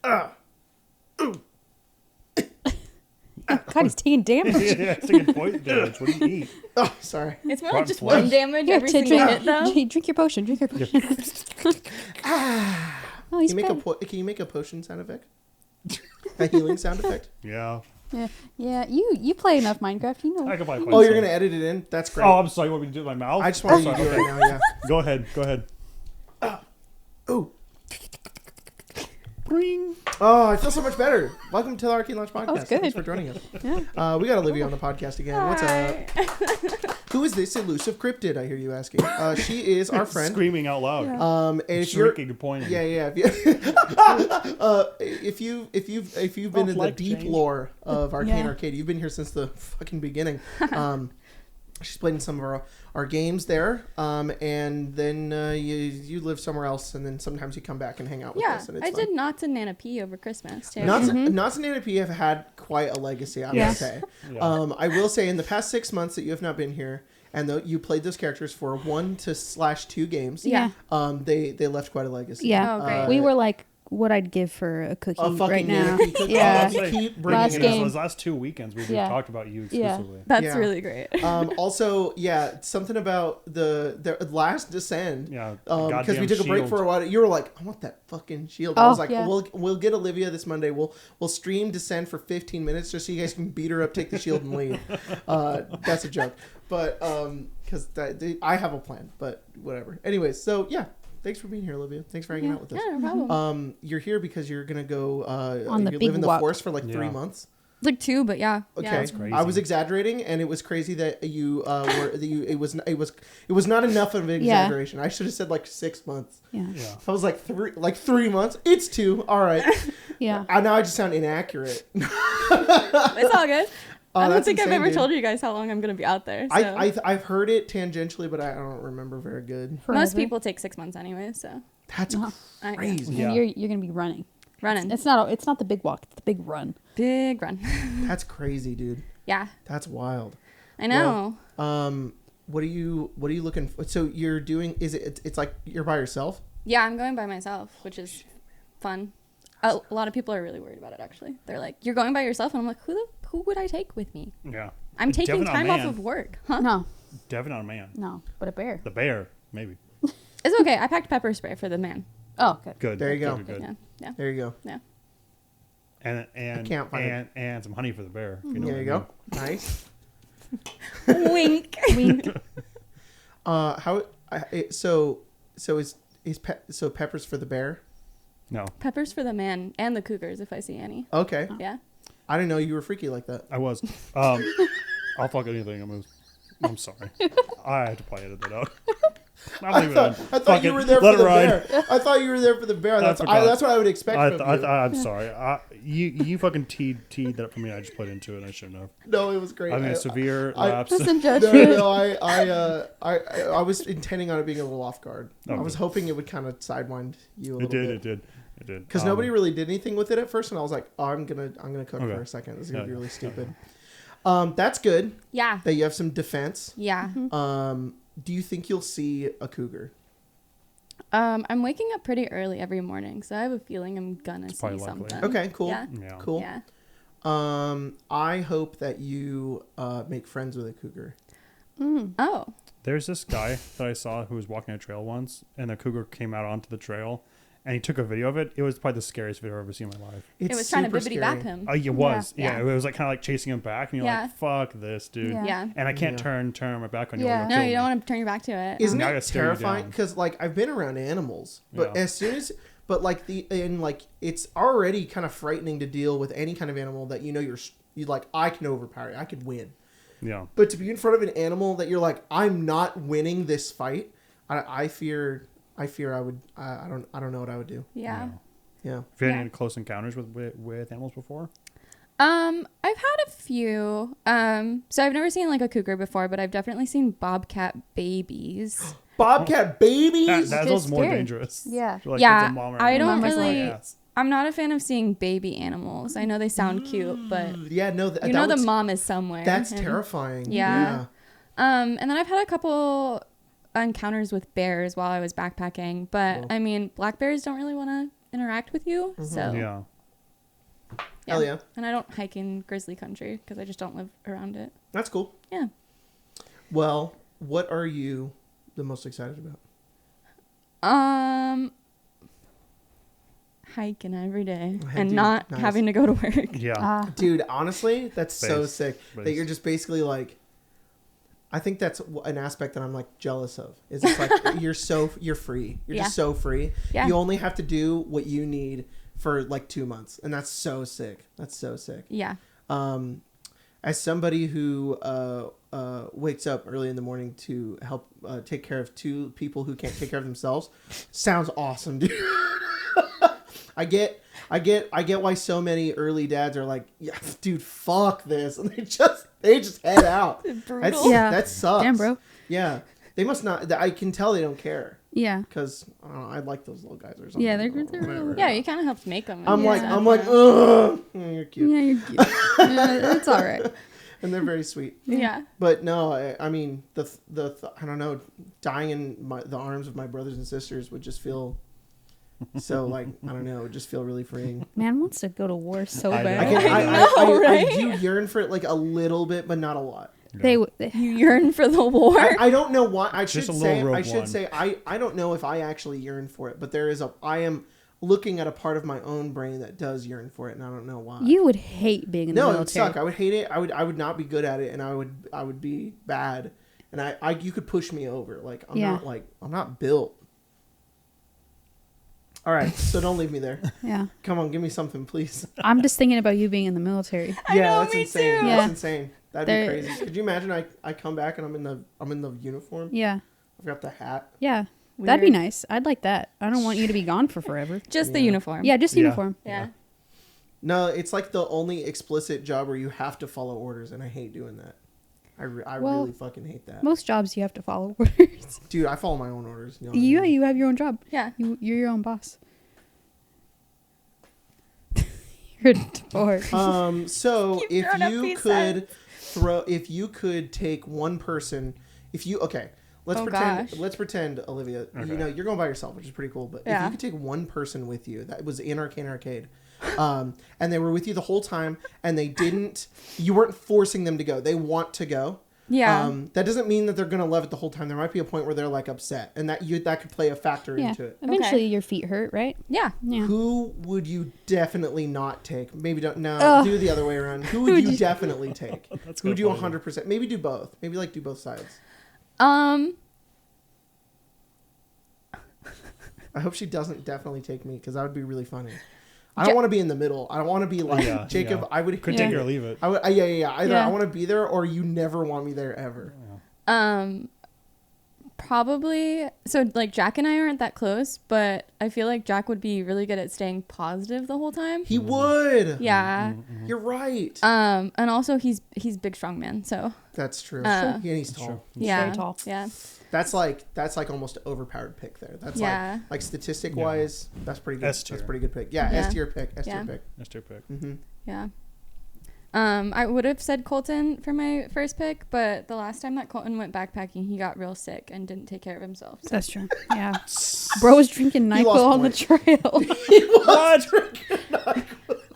God, he's taking damage. Yeah, it's taking poison damage. What do you eat? Oh, sorry. It's more Rotten like just flesh. one damage Here, every single hit, though. Drink your potion. Drink your potion. Oh, he's Can you make a potion sound effect? A healing sound effect? Yeah. Yeah. You play enough Minecraft, you know. I can probably play Oh, you're some. gonna edit it in? That's great. Oh, I'm sorry. You want me to do it with my mouth? I just want you to Okay. do it right now. Yeah. Go ahead. Ooh. Bring. Oh, I feel so much better. Welcome to the Arcane Launch Podcast. Oh, it's good. Thanks for joining us. Yeah. We got Olivia on the podcast again. What's up? Who is this elusive cryptid? I hear you asking. She is our friend. Screaming out loud. And if you're Shrieking and pointing. yeah. If you've been in the like deep change. lore of Arcane Yeah. Arcade, you've been here since the fucking beginning. She's played in some of our games there, and then you live somewhere else, and then sometimes you come back and hang out with Yeah, us. And it's I fun. did Knots and Nana P over Christmas, too. Knots and Nana P have had quite a legacy, I Yeah. would say. Yeah. I will say, in the past 6 months that you have not been here, and though you played those characters for 1/2 games, Yeah. they left quite a legacy. Yeah. Oh, great. We were like what I'd give for a cookie A fucking right now. Nana P cookie. Yeah. You keep bringing Last it game. up. Those last 2 weekends we've Yeah. talked about you Yeah. exclusively. That's Yeah. really great. Also, yeah, something about the last Descend. Yeah. Because we goddamn took a break shield. for a while. You were like, I want that fucking shield. Oh, I was like, yeah. we'll get Olivia this Monday. We'll stream Descend for 15 minutes just so you guys can beat her up, take the shield, and leave. That's a joke. But because I have a plan, but whatever. Anyways, so yeah. Thanks for being here, Olivia. Thanks for hanging out with us. Yeah, no problem. You're here because you're gonna go On the you big live in the walk. forest for like 3 Yeah. months. Like 2, but yeah. Okay, Yeah. That's crazy. I was exaggerating, and it was crazy that you were that you. It was not enough of an Yeah. exaggeration. I should have said like 6 months. Yeah. Yeah. I was like 3 months. It's 2. All right. Yeah. Now I just sound inaccurate. It's all good. I don't that's think I've insane, ever dude. told you guys how long I'm going to be out there. So. I've heard it tangentially, but I don't remember very good. Most Forever. people take 6 months anyway, so. That's I- crazy. Yeah. And you're gonna be running. Running. It's not the big walk. It's the big run. Big run. That's crazy, dude. Yeah. That's wild. I know. What are you looking for? So you're doing? Is it? It's like you're by yourself. Yeah, I'm going by myself, which is fun. A lot of people are really worried about it, actually. They're like, you're going by yourself? And I'm like, who would I take with me? Yeah. I'm taking Definitely not a time off man. of work. Huh? No, Definitely not a man. no, but a bear. The bear, maybe. It's okay. I packed pepper spray for the man. Oh, good. Good. There you go. Good. Yeah. Yeah. There you go. Yeah. And can't find and some honey for the bear. If you know There you what go. Nice. Wink. Wink. So peppers for the bear. No, Peppers for the man and the cougars if I see any. Okay. Yeah. I didn't know you were freaky like that. I was. I'll fuck anything. I'm sorry. I have to probably edit that out. I thought you were there for the bear. I thought you were there for the bear. That's what I would expect from you. I'm sorry. You fucking teed that up for me. I just put into it. I shouldn't have. No, it was great. I mean, severe lapse. Doesn't judge No, you. I was intending on it being a little off guard. I was hoping it would kind of sidewind you a little bit. It did. Because nobody really did anything with it at first, and I was like, "Oh, I'm gonna cook Okay. for a second. This is gonna be Yeah. really stupid." That's good Yeah. that you have some defense. Yeah. Do you think you'll see a cougar? I'm waking up pretty early every morning, so I have a feeling I'm gonna see probably likely. something. Okay, cool. Yeah. Yeah. Cool. Yeah. I hope that you make friends with a cougar. Oh. There's this guy that I saw who was walking a trail once, and the cougar came out onto the trail, and he took a video of it. It was probably the scariest video I've ever seen in my life. It was trying to super bibbity scary. bap him. It was. Yeah. It was like kind of like chasing him back, and you're Yeah. like, "Fuck this, dude!" Yeah. Yeah. And I can't turn my back on you. Yeah. or you'll No, kill you me. don't want to turn your back to it. Isn't Now I it gotta stare you terrifying? down. Because like I've been around animals, but Yeah. as soon as it's already kind of frightening to deal with any kind of animal that you like I can overpower you, I could win. Yeah. But to be in front of an animal that you're like, I'm not winning this fight, I fear I would I don't know what I would do. Yeah. Yeah. Have you had Yeah. any close encounters with animals before? I've had a few. So I've never seen like a cougar before, but I've definitely seen bobcat babies. Bobcat babies. That's Just more scary. dangerous. Yeah. You're like, Yeah, it's a mom or I a don't mom. really- Yes. I'm not a fan of seeing baby animals. I know they sound cute, but Yeah, no, you know the mom is somewhere. That's and- terrifying. Yeah. And then I've had a couple encounters with bears while I was backpacking, but Cool. I mean, black bears don't really want to interact with you, so Yeah. Hell yeah. And I don't hike in grizzly country because I just don't live around it. That's cool. Yeah. Well, what are you the most excited about? Hiking every day Hey, and dude, not nice. having to go to work. Yeah. Dude, honestly, that's so Base. sick that Base. you're just basically like, I think that's an aspect that I'm like jealous of. Is it's like you're free. You're Yeah. just so free. Yeah. You only have to do what you need for like 2 months, and that's so sick. That's so sick. Yeah. As somebody who wakes up early in the morning to help take care of 2 people who can't take care of themselves, sounds awesome, dude. I get why so many early dads are like, yeah, dude, fuck this, and they just head out. Brutal. Yeah. That sucks. Damn, bro. Yeah, they must not. I can tell they don't care Yeah. because I don't know. I like those little guys or something. Yeah, they're Whatever. Yeah, you kind of helped make them. I'm like, Yeah. ugh, you're cute, Yeah, you're cute. It's all right. and they're very sweet. Yeah. But no, I mean the I don't know, dying in the arms of my brothers and sisters would just feel so like I don't know, it would just feel really freeing. Man wants to go to war so I know. bad. I do yearn for it like a little bit, but not a lot. They You yearn for the war. I don't know why. I should Just a little say Rogue I should One. say I don't know if I actually yearn for it, but I am looking at a part of my own brain that does yearn for it, and I don't know why. You would hate being in the No, it would military. suck. I would hate it. I would not be good at it, and I would be bad. And you could push me over. Like I'm not built. All right, so don't leave me there. Yeah. Come on, give me something, please. I'm just thinking about you being in the military. I know, that's me insane. too. That's Yeah. insane. That'd There- be crazy. Could you imagine? I come back and I'm in the uniform. Yeah. I've got the hat. Yeah. That'd be Weird. nice. I'd like that. I don't want you to be gone for forever. Just the Yeah. uniform. Yeah, just Yeah. uniform. Yeah. No, it's like the only explicit job where you have to follow orders, and I hate doing that. I Well, really fucking hate that. Most jobs you have to follow orders. Dude, I follow my own orders. You know what I Yeah, mean? you have your own job. Yeah. You're your own boss. You're a dork. So Keep if throwing up you peace if you could take one person, let's Oh, pretend, gosh. Olivia, Okay. you know, you're going by yourself, which is pretty cool. But if Yeah. you could take one person with you that was in Arcane Arcade, and they were with you the whole time, and you weren't forcing them to go. They want to go. Yeah. That doesn't mean that they're gonna love it the whole time. There might be a point where they're like upset, and that could play a factor Yeah. into it. Eventually your feet hurt, right? Yeah. Yeah. Who would you definitely not take? Maybe don't. No, Ugh. do the other way around. Who would you definitely take? That's Who would kinda you funny. 100%? Maybe do both. Maybe like do both sides. I hope she doesn't definitely take me because that would be really funny. I don't want to be in the middle. I don't want to be like Yeah, Jacob. yeah. I would. Could Yeah. take it or leave it. I would. Yeah. Either Yeah. I want to be there or you never want me there ever. Probably. So like Jack and I aren't that close, but I feel like Jack would be really good at staying positive the whole time. He would. Yeah. You're right. And also he's big strong man, so That's true. Uh, Yeah, he's tall. True. yeah. very tall. Yeah. That's like almost overpowered pick there. That's Yeah. like statistic wise, that's pretty good. S tier. That's pretty good pick. Yeah, Yeah. S tier pick. S tier Yeah. pick. That's your pick. Mm-hmm. Yeah. I would have said Colton for my first pick, but the last time that Colton went backpacking, he got real sick and didn't take care of himself. So. That's true. Yeah. Bro was drinking He NyQuil lost on the trail. What?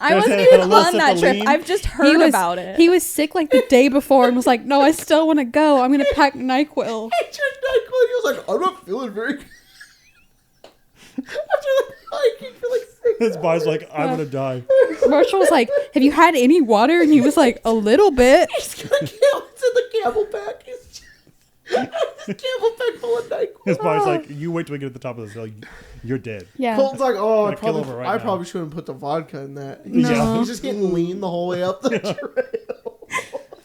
I wasn't Had a even little on sip that of trip. lean? I've just heard about it. He was sick like the day before and was like, "No, I still want to go. I'm gonna pack NyQuil." He drank NyQuil. He was like, I'm not feeling very good. After like hiking for like 6 His body's hours. like, I'm gonna die. Marshall was like, "Have you had any water?" And he was like, "A little bit." He's got it's in the camelback. It's camelback full of His NyQuil. body's like, you wait till we get to the top of this hill. You're dead. Yeah. Colton's like, oh, Gonna kill over right I now. probably shouldn't put the vodka in that. No. He's just getting lean the whole way up the trail.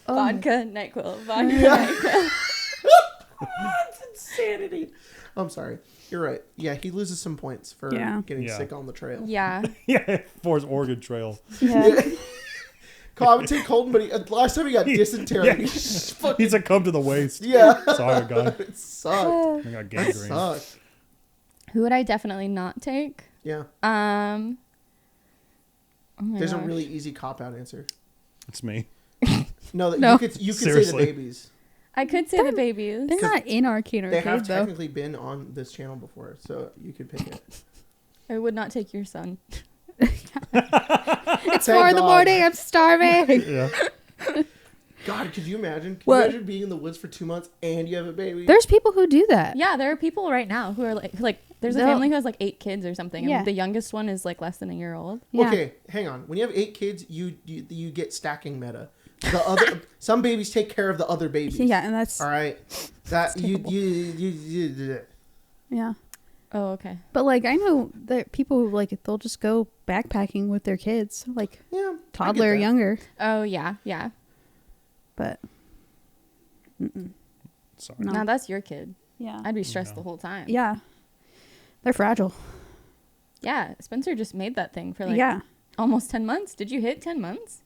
Vodka, NyQuil. Vodka, Yeah. NyQuil. That's insanity. I'm sorry. You're right. Yeah, he loses some points for Yeah. getting Yeah. sick on the trail. Yeah. Yeah, for his Oregon Trail. Yeah. I would take Colton, but last time he got dysentery. Yeah. He just fucking, He's succumbed to the waste. yeah. Sorry, God. It sucked. I got That gangrene. sucked. Who would I definitely not take? Yeah. Oh my There's a gosh. really easy cop out answer. It's me. No, No. you could say the Seriously. babies. I could say the babies. They're not in Arcane They have Arcade though. technically been on this channel before, so you could pick it. I would not take your son. It's It's Thank 4 in the God. morning. I'm starving. Yeah. God, could you imagine? Could What? you imagine being in the woods for 2 months and you have a baby? There's people who do that. Yeah, there are people right now who are like there's a They'll- family who has like 8 kids or something, and Yeah. the youngest one is like less than a year old. Yeah. Okay, hang on. When you have 8 kids, you get stacking meta. The other some babies take care of the other babies. Yeah, and that's All right. That you yeah. Oh, okay. But like I know that people who like they'll just go backpacking with their kids, like yeah. I get toddler or that. younger. Oh yeah, yeah. But Sorry. No. Now that's your kid. yeah, I'd be stressed No. the whole time. yeah, they're fragile. Yeah, Spencer just made that thing for like Yeah, almost 10 months. Did you hit 10 months?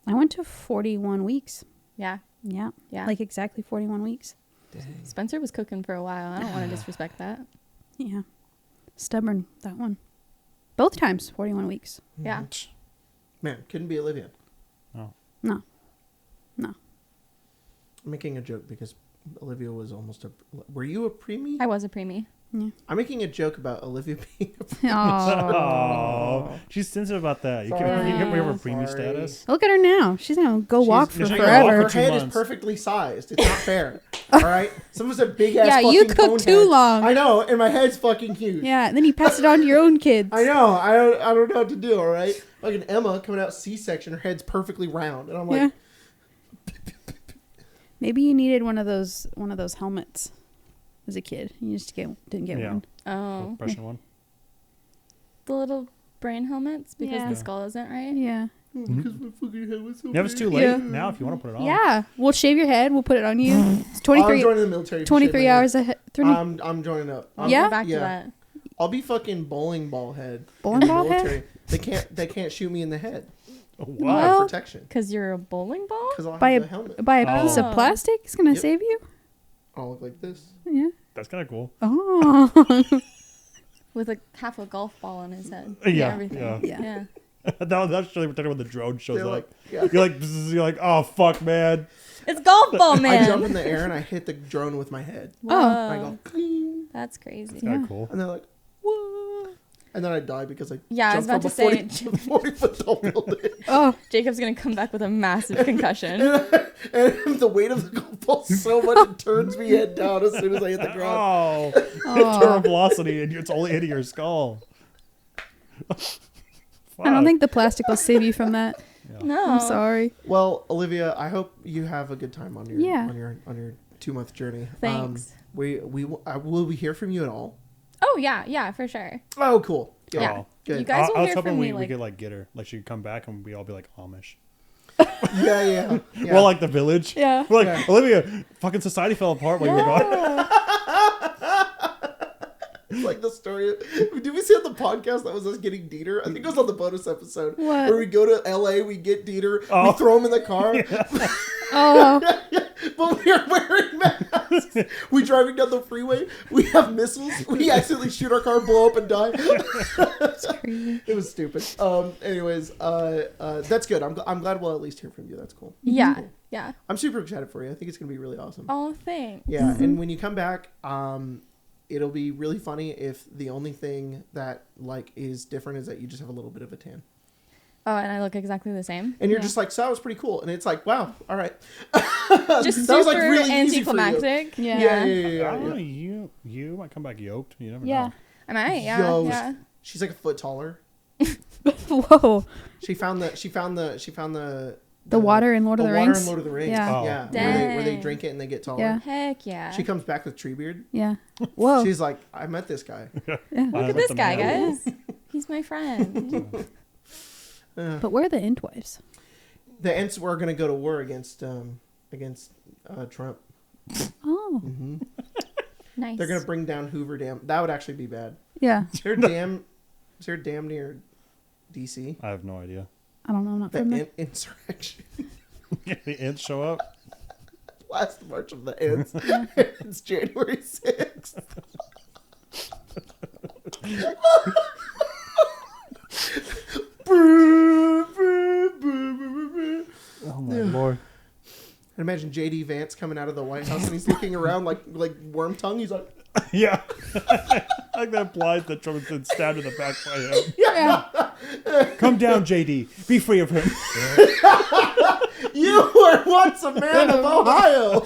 I went to 41 weeks. Yeah. Yeah, Yeah. like exactly 41 weeks. Dang. Spencer was cooking for a while. I don't want to disrespect that. Yeah, stubborn that one. Both times 41 weeks. Yeah. Man, couldn't be Olivia. Oh. No. I'm making a joke because Olivia was almost a. Were you a preemie? I was a preemie. I'm making a joke about Olivia being a preemie. Oh, she's sensitive about that. You can Sorry. you have a preemie Sorry. status. Look at her now. She's gonna go walk She's- for she's gonna walk forever. Her for 2 head is months. perfectly sized. It's not fair. All right. Someone's a big ass. Yeah, fucking you cook cone too head. long. I know, and my head's fucking huge. Yeah, and then you pass it on to your own kids. I know. I don't know what to do. All right. Fucking Emma coming out C-section. Her head's perfectly round, and I'm like, Yeah. Maybe you needed one of those helmets as a kid. You just didn't get Yeah. one. Oh. Impression one. The little brain helmets because Yeah. the skull isn't right. Yeah. because my fucking head was so Yeah, it's big. too late Yeah. now if you want to put it on. Yeah. We'll shave your head. We'll put it on you. It's I'm 23, joining the military. to shave 23 my head. hours ahead. 30, I'm joining up. I'll Yeah? go back Yeah. to that. I'll be fucking bowling ball head. Bowling in the ball head? military. They can't shoot me in the head. What? Well- For protection. Because you're a bowling ball? Because I'll By have a- the helmet. by a piece Oh. of plastic. It's going to Yep. save you. I'll look like this. Yeah. That's kind of cool. Oh. With a half a golf ball on his head. Yeah, Everything. yeah. Yeah. That's really protected when the drone shows They're up. like, yeah. You're like, oh fuck, man. It's golf ball, man. I jump in the air and I hit the drone with my head. Whoa. I go, cling, That's crazy. It's kind Yeah. of cool. and they're like, what? And then I die because I Yeah, I was jumped about from to a say 40-foot tall building. Oh. Jacob's going to come back with a massive concussion. And the weight of the golf ball is so much it turns me head down as soon as I hit the ground. Oh, Oh. terminal velocity, and it's only hitting your skull. I don't think the plastic will save you from that. No. I'm sorry. Well, Olivia, I hope you have a good time on your Yeah. on your 2-month journey. Thanks. Will we hear from you at all? Oh, yeah, for sure. Oh, cool. Yeah. Yeah. Good. You guys will I was hear hoping from we, me, we like- could like get her, like she could come back and we all be like Amish. Yeah. Well, like the village. Yeah. We're like, Yeah. Olivia, fucking society fell apart when you were gone. It's like the story. Did we see on the podcast that was us getting Dieter? I think it was on the bonus episode. What? Where we go to LA, we get Dieter, Oh. we throw him in the car, Oh. but we are wearing masks. We driving down the freeway, we have missiles, we accidentally shoot our car, blow up, and die. Crazy. It was stupid. Anyways, that's good. I'm glad we'll at least hear from you. That's cool. Yeah. Cool. Yeah. I'm super excited for you. I think it's gonna be really awesome. Oh, thanks. Yeah, and when you come back, it'll be really funny if the only thing that like is different is that you just have a little bit of a tan, Oh, and I look exactly the same. and you're Yeah. just like, so that was pretty cool, and it's like, wow, all right, Just that was super like really easy for you. anticlimactic. Yeah. Yeah. I don't know, you might come back yoked. You never Yeah. know. I might, yeah. Yo, Yeah. She's like a foot taller. Whoa. She found the water in Lord of the water Rings. in Lord of the Rings. Yeah. Oh. Yeah, where they Dang. drink it and they get taller. Yeah. Heck yeah. She comes back with Treebeard. Yeah. Whoa. She's like, I met this guy. Yeah. Look at this guy, guys. He's my friend. But where are the Entwives? The Ents were gonna go to war against Trump. Oh. Hmm Nice. They're gonna bring down Hoover Dam. That would actually be bad. Yeah. Is there a dam near DC? I have no idea. I don't know. I'm not The from there. insurrection. The ants show up. Last March of the Ants. It's January 6th. Oh my lord. I imagine JD Vance coming out of the White House and he's looking around like worm tongue. He's like, Yeah. Like that implies that Trump been stabbed in the back by him. Yeah. Come down, JD. Be free of him. You were once a man of Ohio.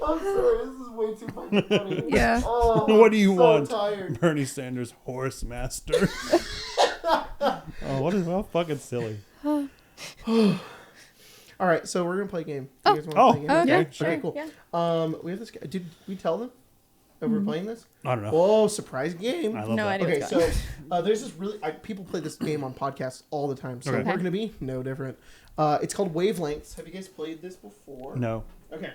I'm sorry, this is way too fucking funny. Yeah. Oh, What do you so want? Tired. Bernie Sanders, horse master. Well, fucking silly. All right, so we're gonna play a game. Oh. You guys want to play a game? okay, sure. Okay, cool. Yeah. We have this. Did we tell them that we're playing this? I don't know. Oh, surprise game! I love No that. idea. Okay, what's so going there's this really people play this game on podcasts all the time. So Okay. we're gonna be no different. It's called Wavelengths. Have you guys played this before? No. Okay.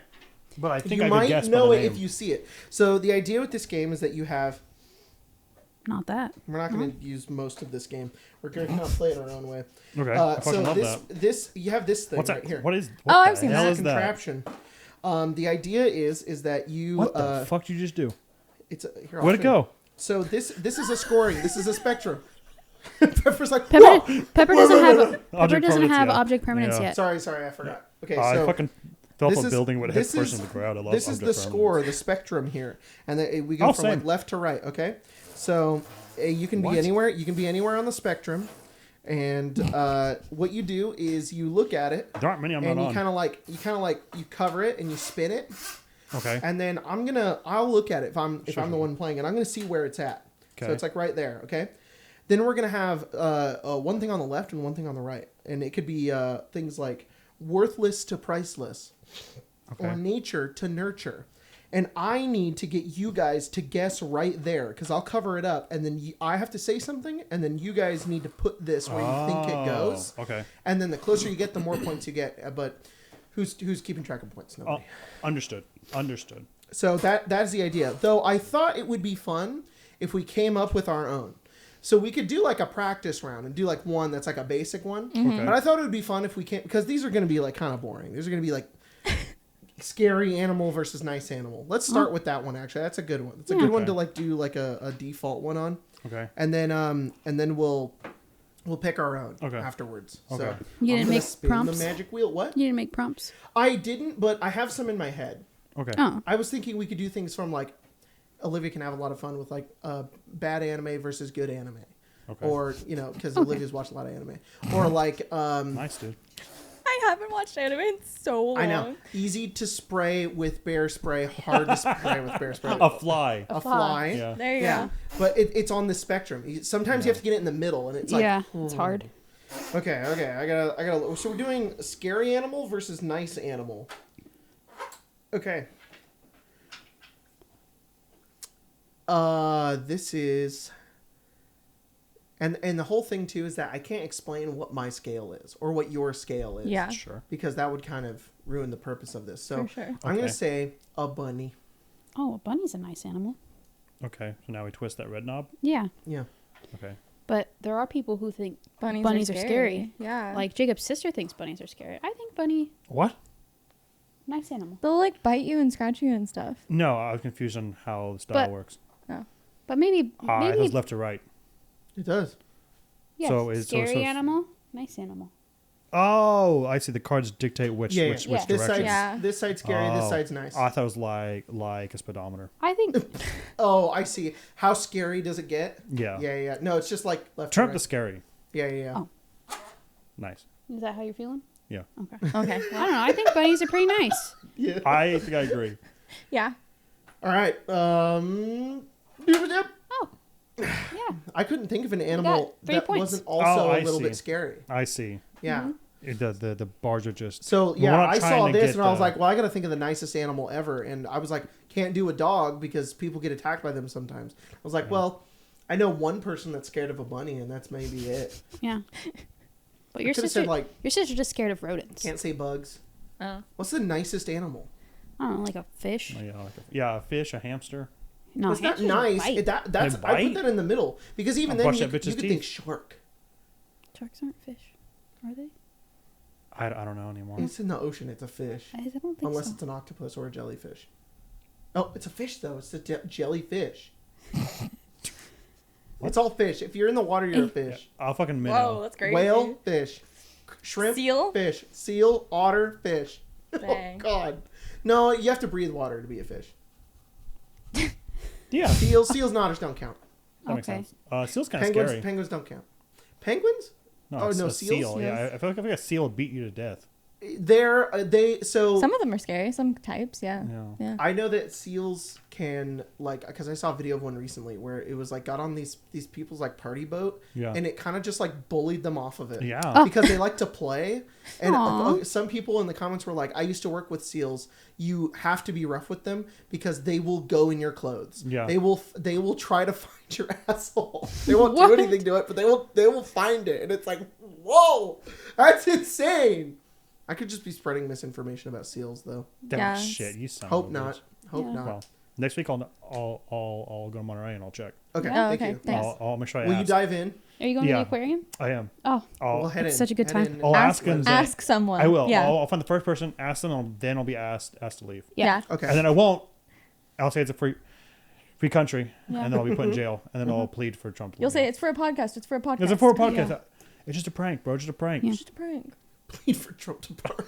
But I think You I could might guess by know the it name. if you see it. So the idea with this game is that you have. Not that. We're not going to use most of this game. We're going to kind of play it our own way. Okay. I fucking So love this that. this you have this thing What's right that? here. What is? Oh, What I've the seen hell that. is that? Contraption. The idea is that you. What the fuck did you just do? It's here. I'll Where'd it show you. go? So this is a scoring. This is a spectrum. Pepper's like, Pepper, whoa! Pepper doesn't have Object Pepper doesn't permanence, have yeah. object permanence Yeah. yet. Sorry, I forgot. Okay, I so fucking fell off this a is- building with a head this first is- in the ground. I love this is the object score, permanence. the spectrum here, and then we go Oh, from same. like left to right. Okay, so you can What? be anywhere. You can be anywhere on the spectrum, and what you do is you look at it, There aren't many I'm and not you on. kind of like you cover it and you spin it, Okay. and then I'll look at it if I'm Sure, the sure. one playing, and I'm gonna see where it's at. So Okay. it's like right there. Okay. Then we're gonna have one thing on the left and one thing on the right, and it could be things like worthless to priceless, or Okay. nature to nurture. And I need to get you guys to guess right there because I'll cover it up, and then I have to say something, and then you guys need to put this where you think it goes. Oh, okay. And then the closer you get, the more points you get. But who's keeping track of points? Nobody. Understood. Understood. So that's the idea. Though I thought it would be fun if we came up with our own. So we could do like a practice round and do like one that's like a basic one. Okay. But I thought it would be fun if we can't, because these are going to be like kind of boring. These are going to be like scary animal versus nice animal. Let's start with that one. Actually, that's a good one. It's a good one Okay. to like do like a default one on, Okay. and then we'll pick our own Okay. afterwards. Okay. So You I'm didn't gonna make spin prompts? the magic wheel. What? You didn't make prompts. I didn't, but I have some in my head. Okay. Oh, I was thinking we could do things from like Olivia can have a lot of fun with like bad anime versus good anime. Okay. Or, because Olivia's watched a lot of anime. Or like, Nice, dude. I haven't watched anime in so long. I know, easy to spray with bear spray, hard to spray with bear spray. A fly. A fly. Yeah. There you Yeah. go. But it's on the spectrum. Sometimes you have to get it in the middle, and it's like, yeah, it's hard. Okay. I gotta. So we're doing scary animal versus nice animal. Okay. This is. And the whole thing too is that I can't explain what my scale is or what your scale is. Yeah. Sure. Because that would kind of ruin the purpose of this. So For sure. I'm gonna Okay. say a bunny. Oh, a bunny's a nice animal. Okay. So now we twist that red knob. Yeah, Yeah. Okay. but there are people who think Bunnies are scary. Yeah. Like Jacob's sister thinks bunnies are scary. I think bunny, What? nice animal. they'll like bite you and scratch you and stuff. No, I was confused on how the style But- works. But maybe It maybe goes left to right. It does. yes, so it's- so- scary so- animal, nice animal. Oh, I see. The cards dictate which Yeah. which Yeah. which This direction. side's Yeah. this side's scary. This Oh. side's nice. I thought it was like a speedometer. I think Oh, I see. How scary does it get? Yeah. Yeah. No, it's just like left. Trump to the right. scary. Yeah. Oh. Nice. is that how you're feeling? Yeah. Okay. Okay. I don't know. I think bunnies are pretty nice. Yeah. I think I agree. Yeah. All right. Oh, yeah. I couldn't think of an animal got 3 that points. wasn't also I a little see. bit scary. I see. Yeah. The bars are just. So We're yeah, not I trying saw to this get and I was the- like, well, I got to think of the nicest animal ever, and I was like, can't do a dog because people get attacked by them sometimes. I was like, well, I know one person that's scared of a bunny, and that's maybe it. Yeah. But your Could have sister, said like, your sister's just scared of rodents. can't say bugs. Oh. What's the nicest animal? I don't know, like a fish. Oh, yeah, a fish, a hamster. No, It's not hamsters nice. bite. That's They I put bite? that in the middle because even I'll then brush you that could bitch's think teeth. shark. Sharks aren't fish, are they? I don't know anymore. It's in the ocean. It's a fish, I don't think unless so. it's an octopus or a jellyfish. Oh, it's a fish though. It's a jellyfish. It's all fish. If you're in the water, you're a fish. I'll fucking minnow. Whoa, that's crazy. Whale, fish. Shrimp, Seal? fish. Seal, otter, fish. Oh Dang. God, no! You have to breathe water to be a fish. Yeah, Seals and otters don't count. that makes Okay. sense. Seal's kind of scary. Penguins don't count. Penguins? No, Oh, it's no, a seals? seal. Yeah, I feel like a seal would beat you to death. So Some of them are scary. Some types, yeah. Yeah. I know that seals can, like, because I saw a video of one recently where it was like got on these people's like party boat, Yeah. and it kind of just like bullied them off of it. Yeah. Because they like to play, and Aw. some people in the comments were like, "I used to work with seals. You have to be rough with them because they will go in your clothes. Yeah. They will try to find your asshole. They won't do What? anything to it, but they will find it." And it's like, whoa, that's insane. I could just be spreading misinformation about seals, though. Damn Yeah. shit, you son Hope of a not. bitch. Hope Yeah. not. Well, next week I'll go to Monterey and I'll check. Okay, Oh, thank okay. you. Thanks. I'll make sure I Will you ask. dive in? Are you going to Yeah. the aquarium? I am. Oh, I'll We'll head It's in. such a good Head time. in. I'll ask and then Ask someone. I will. Yeah. I'll find the first person, ask them, and then I'll be asked to leave. yeah. Okay. And then I won't. I'll say it's a free country, Yeah. and then I'll be put in jail, and then I'll plead for Trump. You'll say it's for a podcast. It's for a podcast. It's a for a podcast. Yeah. It's just a prank, bro. Just a prank. Yeah. It's just a prank. Plead for Trump to pardon.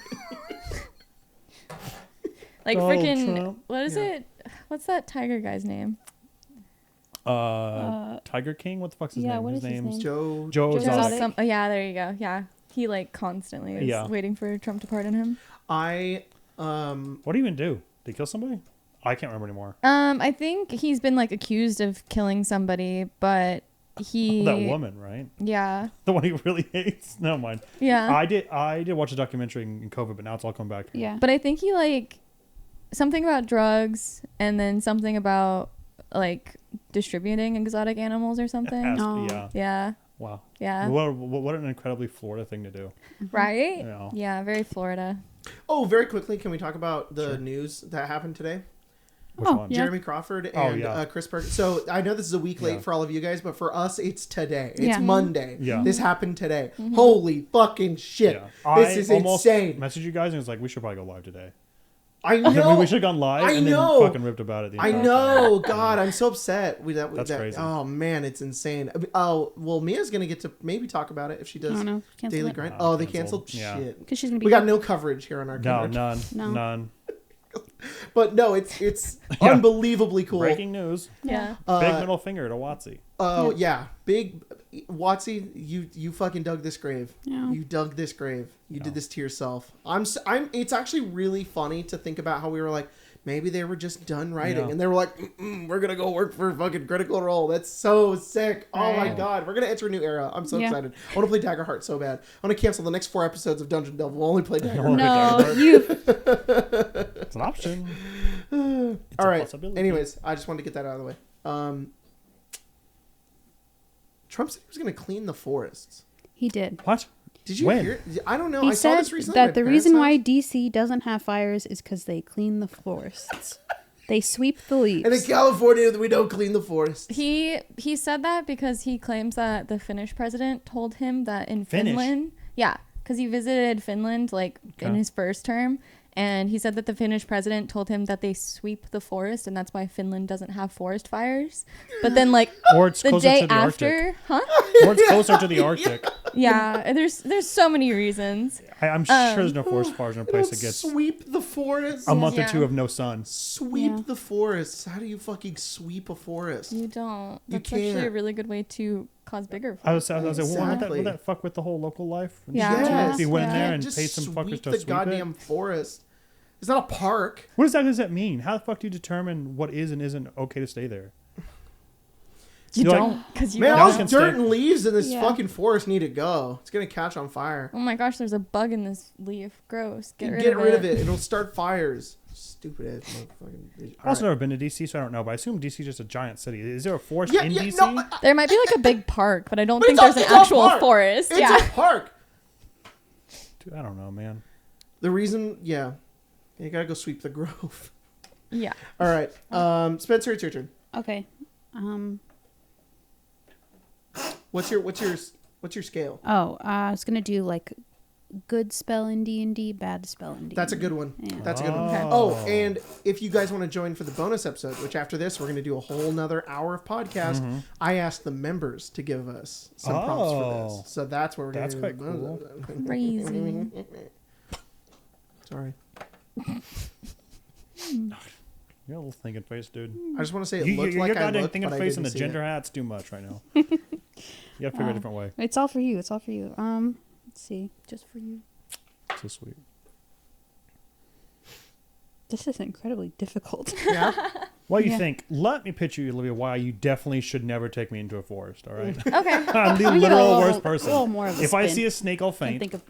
Like Donald freaking. Trump. What is Yeah. it? What's that tiger guy's name? Tiger King. What the fuck's his yeah, name? what His is his name's name? Joe. Joe Joe Exotic. Exotic. Yeah, there you go. Yeah, he like constantly is Yeah. waiting for Trump to pardon him. I What do you even do? Did he kill somebody? I can't remember anymore. I think he's been like accused of killing somebody, but he. That woman, right? Yeah. The one he really hates. Never mind. Yeah. I did watch a documentary in COVID, but now it's all come back. Yeah. But I think he like something about drugs and then something about like distributing exotic animals or something. Oh. Yeah. Yeah. Wow. Yeah. What an incredibly Florida thing to do. Right? Yeah. Yeah, very Florida. Oh, very quickly, can we talk about the news that happened today? Which Oh, one? yeah. Jeremy Crawford Oh, and yeah. Chris Perkins. So I know this is a week late Yeah. for all of you guys, but for us, it's today. It's Yeah. Monday. Yeah. This happened today. Holy fucking shit. Yeah. This is almost insane. messaged you guys and was like, we should probably go live today. I And then know. we should have gone live I and know. then fucking ripped about it. The I entire know. time. God, I'm so upset. That's crazy. Oh, man, it's insane. Oh, well, Mia's going to get to maybe talk about it if she I does don't know. Cancel Daily it. Grind. Oh, Oh, they canceled. canceled? Yeah. Shit. Because she's going to be We got no coverage here on our No, coverage. none. But no, it's Yeah. unbelievably cool. Breaking news. Yeah. Big middle finger to Watsy. Oh yeah, big Watsy, you fucking dug this grave. Yeah. You dug this grave. You No. did this to yourself. I'm. It's actually really funny to think about how we were like, maybe they were just done writing, Yeah. and they were like, we're gonna go work for fucking Critical Role. That's so sick. Oh my Right. god, we're gonna enter a new era. I'm so Yeah. excited. I want to play Daggerheart so bad. I want to cancel the next 4 episodes of Dungeon Delve. We'll only play Daggerheart. No, you. It's an option. All a right. possibility. Anyways, I just wanted to get that out of the way. Trump said he was going to clean the forests. He did. What? Did you When? hear? I don't know. He I saw said this recently. at that the my reason parents' why house. DC doesn't have fires is because they clean the forests. They sweep the leaves. And in California, we don't clean the forest. He said that because he claims that the Finnish president told him that in Finnish? Finland. Yeah, because he visited Finland like in Okay. his first term. And he said that the Finnish president told him that they sweep the forest, and that's why Finland doesn't have forest fires. But then, like Or it's the closer day to the Arctic. after, huh? Or it's closer to the Arctic. Yeah, there's so many reasons. I'm sure there's no forest fires in a They place don't that gets sweep the forest. a month or Yeah. two of no sun. Sweep Yeah. the forests. How do you fucking sweep a forest? You don't. You That's actually a can't. really good way to cause bigger. I was like, well, Exactly. would that fuck with the whole local life? Yeah. Yes. If you went in Yeah. there and Just paid some fuckers sweep to the sweep goddamn it. forest. It's not a park. What exactly does that mean? How the fuck do you determine what is and isn't okay to stay there? You You're like, don't, because you Man, Now all we this can dirt stay- and leaves in this Yeah. fucking forest need to go. It's gonna catch on fire. Oh my gosh, there's a bug in this leaf. Gross. Get rid of it. It'll start fires. Stupid ass motherfucking. I've also never been to DC, so I don't know. But I assume DC is just a giant city. Is there a forest Yeah, in yeah, DC? no, There might be like a big park, but I don't But think it's there's a- an it's a actual park. forest. It's Yeah. a park. Dude, I don't know, man. The reason, yeah, you gotta go sweep the grove. Yeah. All right, Spencer, it's your turn. Okay. What's your scale? Oh, I was gonna do like good spell in D&D, bad spell in D&D. That's a good one. Yeah. That's a good one. Okay. Oh, and if you guys want to join for the bonus episode, which after this we're going to do a whole nother hour of podcast, Mm-hmm. I asked the members to give us some prompts for Oh. this. So that's where we're going That's to quite do the bonus episode. Crazy. Sorry. You got a little thinking face, dude. I just want to say it You, looked your like I goddamn looked, thinking but I face and didn't the see gender it. hat's too much right now. You gotta figure a different way. It's all for you. It's all for you. Let's see. Just for you. So sweet. This is incredibly difficult. Yeah. What do you Yeah. think? Let me pitch you, Olivia, why you definitely should never take me into a forest, all right? Okay. I'm the Let me give it a literal little- worst A person. little more of a If I spin. see a snake, I'll I faint. think of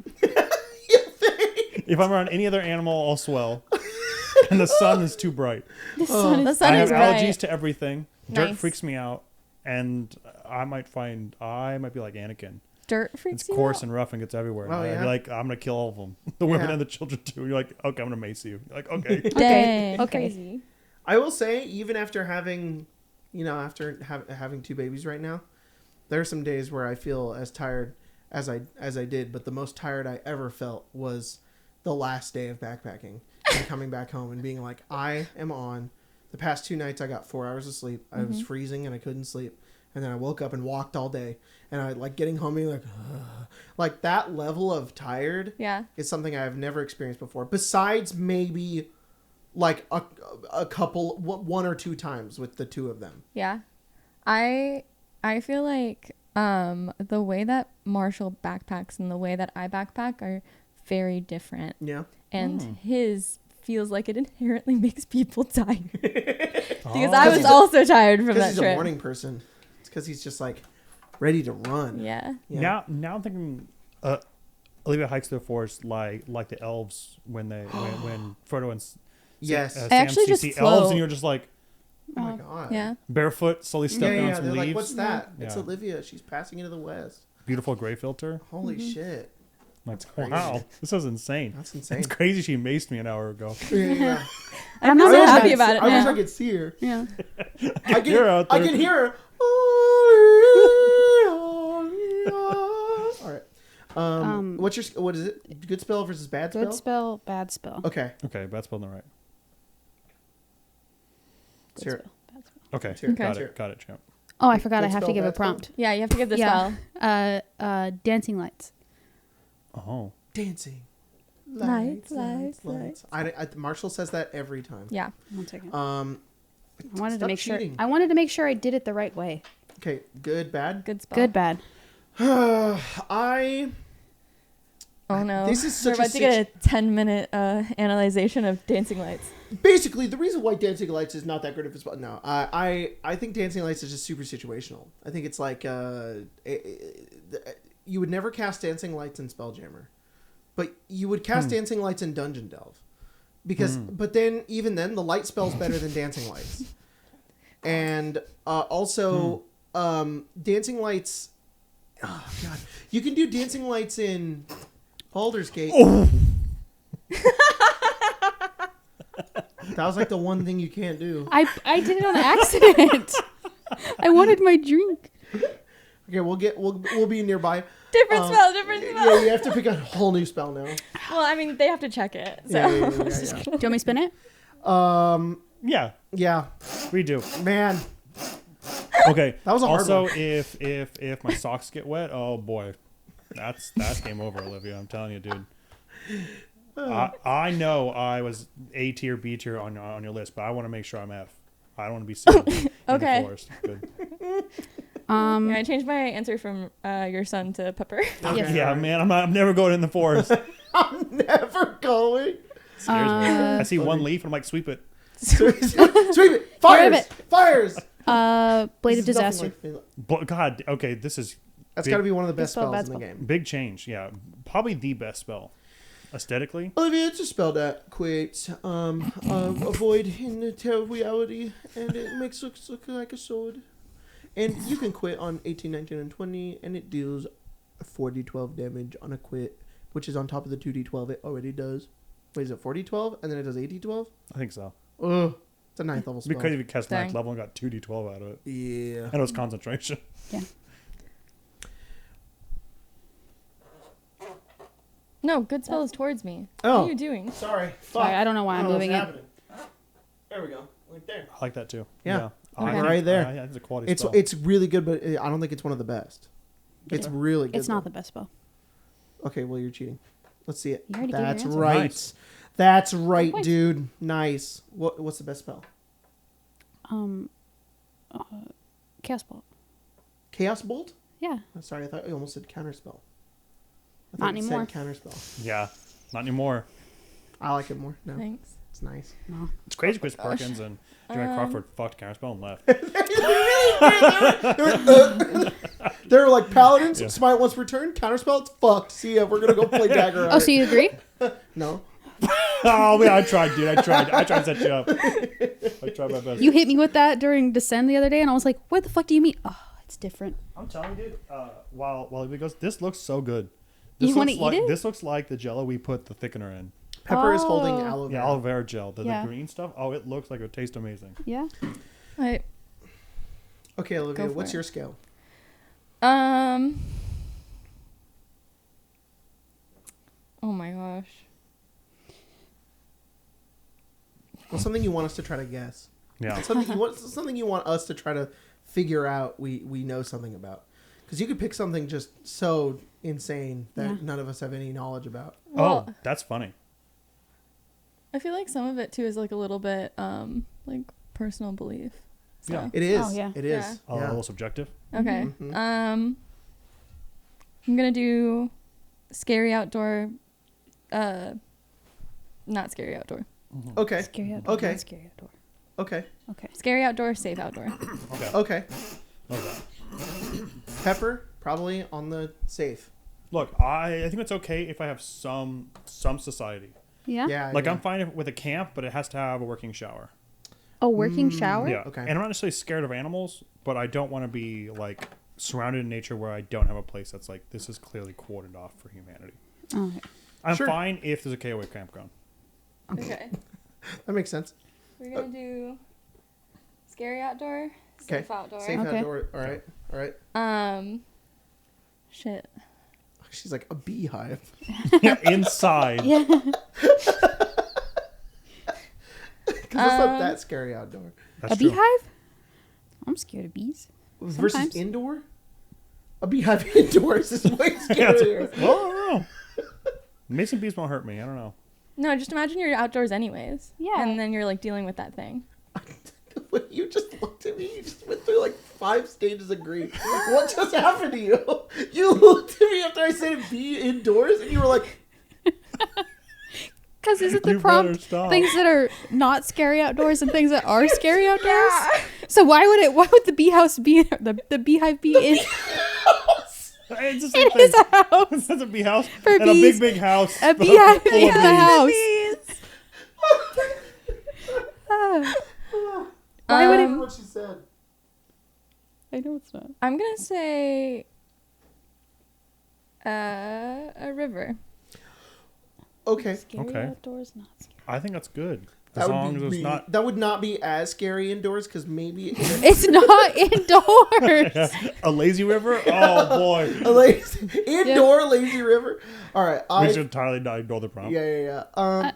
If I'm around any other animal, I'll swell. And the sun is too bright. the sun. The Is, sun I have is bright. allergies to everything. Dirt Nice. freaks me out. And I might be like Anakin. Dirt freaks It's you coarse out? and rough and gets everywhere. Oh, And I'd yeah? be like, I'm going to kill all of them. The women Yeah. and the children too. You're like, okay, I'm going to mace you. You're like, okay. Dang. Okay. Crazy. I will say, even after having, having 2 babies right now, there are some days where I feel as tired as I did. But the most tired I ever felt was the last day of backpacking and coming back home and being like, I am on. The past 2 nights, I got 4 hours of sleep. I was freezing and I couldn't sleep. And then I woke up and walked all day. And I like getting home being like, ugh. Like that level of tired Yeah. is something I've never experienced before. Besides maybe like a couple, 1 or 2 times with the 2 of them. Yeah. I feel like the way that Marshall backpacks and the way that I backpack are very different. Yeah. And his feels like it inherently makes people tired. Because Oh. I was also tired from Because that he's trip. a morning person. It's because he's just like ready to run. Yeah. Yeah. Now I'm thinking Olivia hikes through the forest like the elves when Frodo and Yes. Sam actually just see elves float. and you're just like Oh my god. Yeah. barefoot, slowly stepping on Yeah. some They're leaves. like, what's that? It's Yeah. Olivia. She's passing into the west. Beautiful gray filter. Holy shit. Like, crazy. wow, this is insane. That's insane. It's crazy she maced me an hour ago. Yeah. I'm so not mad happy at about it I wish now. I could see her. Yeah. I can, You're out I there. can hear her. All right. What is it? Good spell versus bad spell? Good spell, bad spell. Okay. Okay, bad spell on the right. Good Let's hear it. spell, bad spell. Okay, Let's hear it. got Let's hear it, got it, champ. Oh, I forgot. Good I have to spell, give a bad spell? prompt. Yeah, you have to give the spell. Dancing lights. Oh, Dancing. Lights. Marshall says that every time. Yeah. 1 second. I I wanted to stop make cheating. sure. I wanted to make sure I did it the right way. Okay, good, bad. Good spell. Good, bad. I Oh no. This is We're such a about to get a 10-minute analyzation of Dancing Lights. basically the reason why Dancing Lights is not that great of a spell. No, I think Dancing Lights is just super situational. I think it's like you would never cast Dancing Lights in Spelljammer, but you would cast Dancing Lights in Dungeon Delve, because but then even then the light spell's better than Dancing Lights, and also Dancing Lights. Oh god, you can do Dancing Lights in Baldur's Gate. Oh. That was like the one thing you can't do. I did it on accident. I wanted my drink. Okay, we'll be nearby. Different spell. Yeah, you have to pick a whole new spell now. Well, I mean, they have to check it. So. Yeah. Do you want me to spin it? yeah, Yeah, we do. man. Okay. That was a hard also, one. if my socks get wet, oh boy, that's game over, Olivia. I'm telling you, dude. I know I was A tier, B tier on your list, but I want to make sure I'm F. I don't want to be seen in Okay. the forest. Good. Yeah, I changed my answer from your son to Pepper. Okay, Yeah, alright. man, I'm never going in the forest. I'm never going. Scares me. I see one leaf and I'm like, sweep it. Sweep it. Fires. it. Fires. Blade of This is nothing Disaster. like- God, okay, this is That's big- got to be one of the best spell, spells bad in the spell. game. big change. Yeah, probably the best spell, aesthetically. Olivia, it's a spell that creates a void in the reality, and it makes it look like a sword. And you can quit on 18, 19, and 20, and it deals 4d12 damage on a quit, which is on top of the 2d12 it already does. Wait, is it 4d12, and then it does 8d12? I think so. Ugh, it's a 9th level spell. Because if you cast Dang. 9th level and got 2d12 out of it. Yeah. And it was concentration. Yeah. No, good spell is towards me. Oh. What are you doing? Sorry. Sorry, I don't know why I'm moving it. There we go. Right there. I like that too. Yeah. I Okay. think- Right there. Yeah, it's a quality It's spell. it's really good, but I don't think it's one of the best. It's really good. It's not though. the best spell. Okay, well, you're cheating. Let's see it. You already gave your That's answer. right. Nice. That's right, Points. dude. Nice. What's the best spell? Chaos Bolt. Chaos Bolt? Yeah. I'm sorry, I thought you almost said Counterspell. I Not thought you said anymore. Counterspell. Yeah, not anymore. I like it more. No, Thanks. it's nice. No. It's crazy. Chris Perkins and Joanne Crawford fucked Counterspell and left. They were like paladins. Yeah. Smite once per turn. Counterspell. It's fucked. See ya. We're gonna go play Dagger. Oh, so you agree? No. Oh man, I tried, dude. I tried to set you up. I tried my best. You hit me with that during Descend the other day, and I was like, "What the fuck do you mean?" Oh, it's different. I'm telling you, dude. While he goes, this looks so good. You This wanna looks eat like it? This looks like the Jello we put the thickener in. Pepper is holding Oh. aloe vera. Yeah, aloe vera gel. The Yeah. green stuff. Oh, it looks like it would taste amazing. Yeah. Wait. Okay, Olivia, Go for what's it. your scale? Oh my gosh. Well, something you want us to try to guess. Yeah. Something you want us to try to figure out. We know something about. Because you could pick something just so insane that Yeah. none of us have any knowledge about. Well, Oh, that's funny. I feel like some of it too is like a little bit like personal belief. So. Yeah. It is. Oh, yeah. It is. A Yeah. little subjective. Okay. Mhm. I'm gonna do scary outdoor. Not scary outdoor. Okay. Scary outdoor. Okay. Not scary outdoor. Okay. Okay. Scary outdoor, safe outdoor. Okay. Okay. Okay. Pepper probably on the safe. Look, I think it's okay if I have some society. Yeah. Yeah. Like yeah. I'm fine with a camp, but it has to have a working shower. A working shower. Yeah. Okay. And I'm not necessarily scared of animals, but I don't want to be like surrounded in nature where I don't have a place that's like this is clearly cordoned off for humanity. Oh, okay. I'm Sure. fine if there's a KOA campground. Okay. That makes sense. We're gonna do scary outdoor, safe outdoor. Safe Okay. outdoor. All right. All right. Shit. She's like a beehive. Yeah, inside. Yeah. Because it's not that scary outdoor. That's A true. beehive? I'm scared of bees. Versus Sometimes. indoor? A beehive indoors is way Yeah, scarier. well, I don't know. Mason bees won't hurt me. I don't know. No, just imagine you're outdoors anyways. Yeah. And then you're like dealing with that thing. When you just looked at me, you just went through like 5 stages of grief. What just happened to you? You looked at me after I said be indoors, and you were like, Because isn't the You better prompt stop. things that are not scary outdoors and things that are scary outdoors? So why would the bee house be the beehive be in It's the same it thing. is a house? That's a bee house For and bees. a big house. A full beehive of in the house. bees. Why would it? what she said. I know it's not. I'm gonna say a river. Okay. Scary Okay. outdoors, not scary. I think that's good. As long as it's not. That would not be as scary indoors because maybe It's not indoors. A lazy river? Oh boy. a indoor lazy river. All right, We should entirely not ignore the prompt. yeah.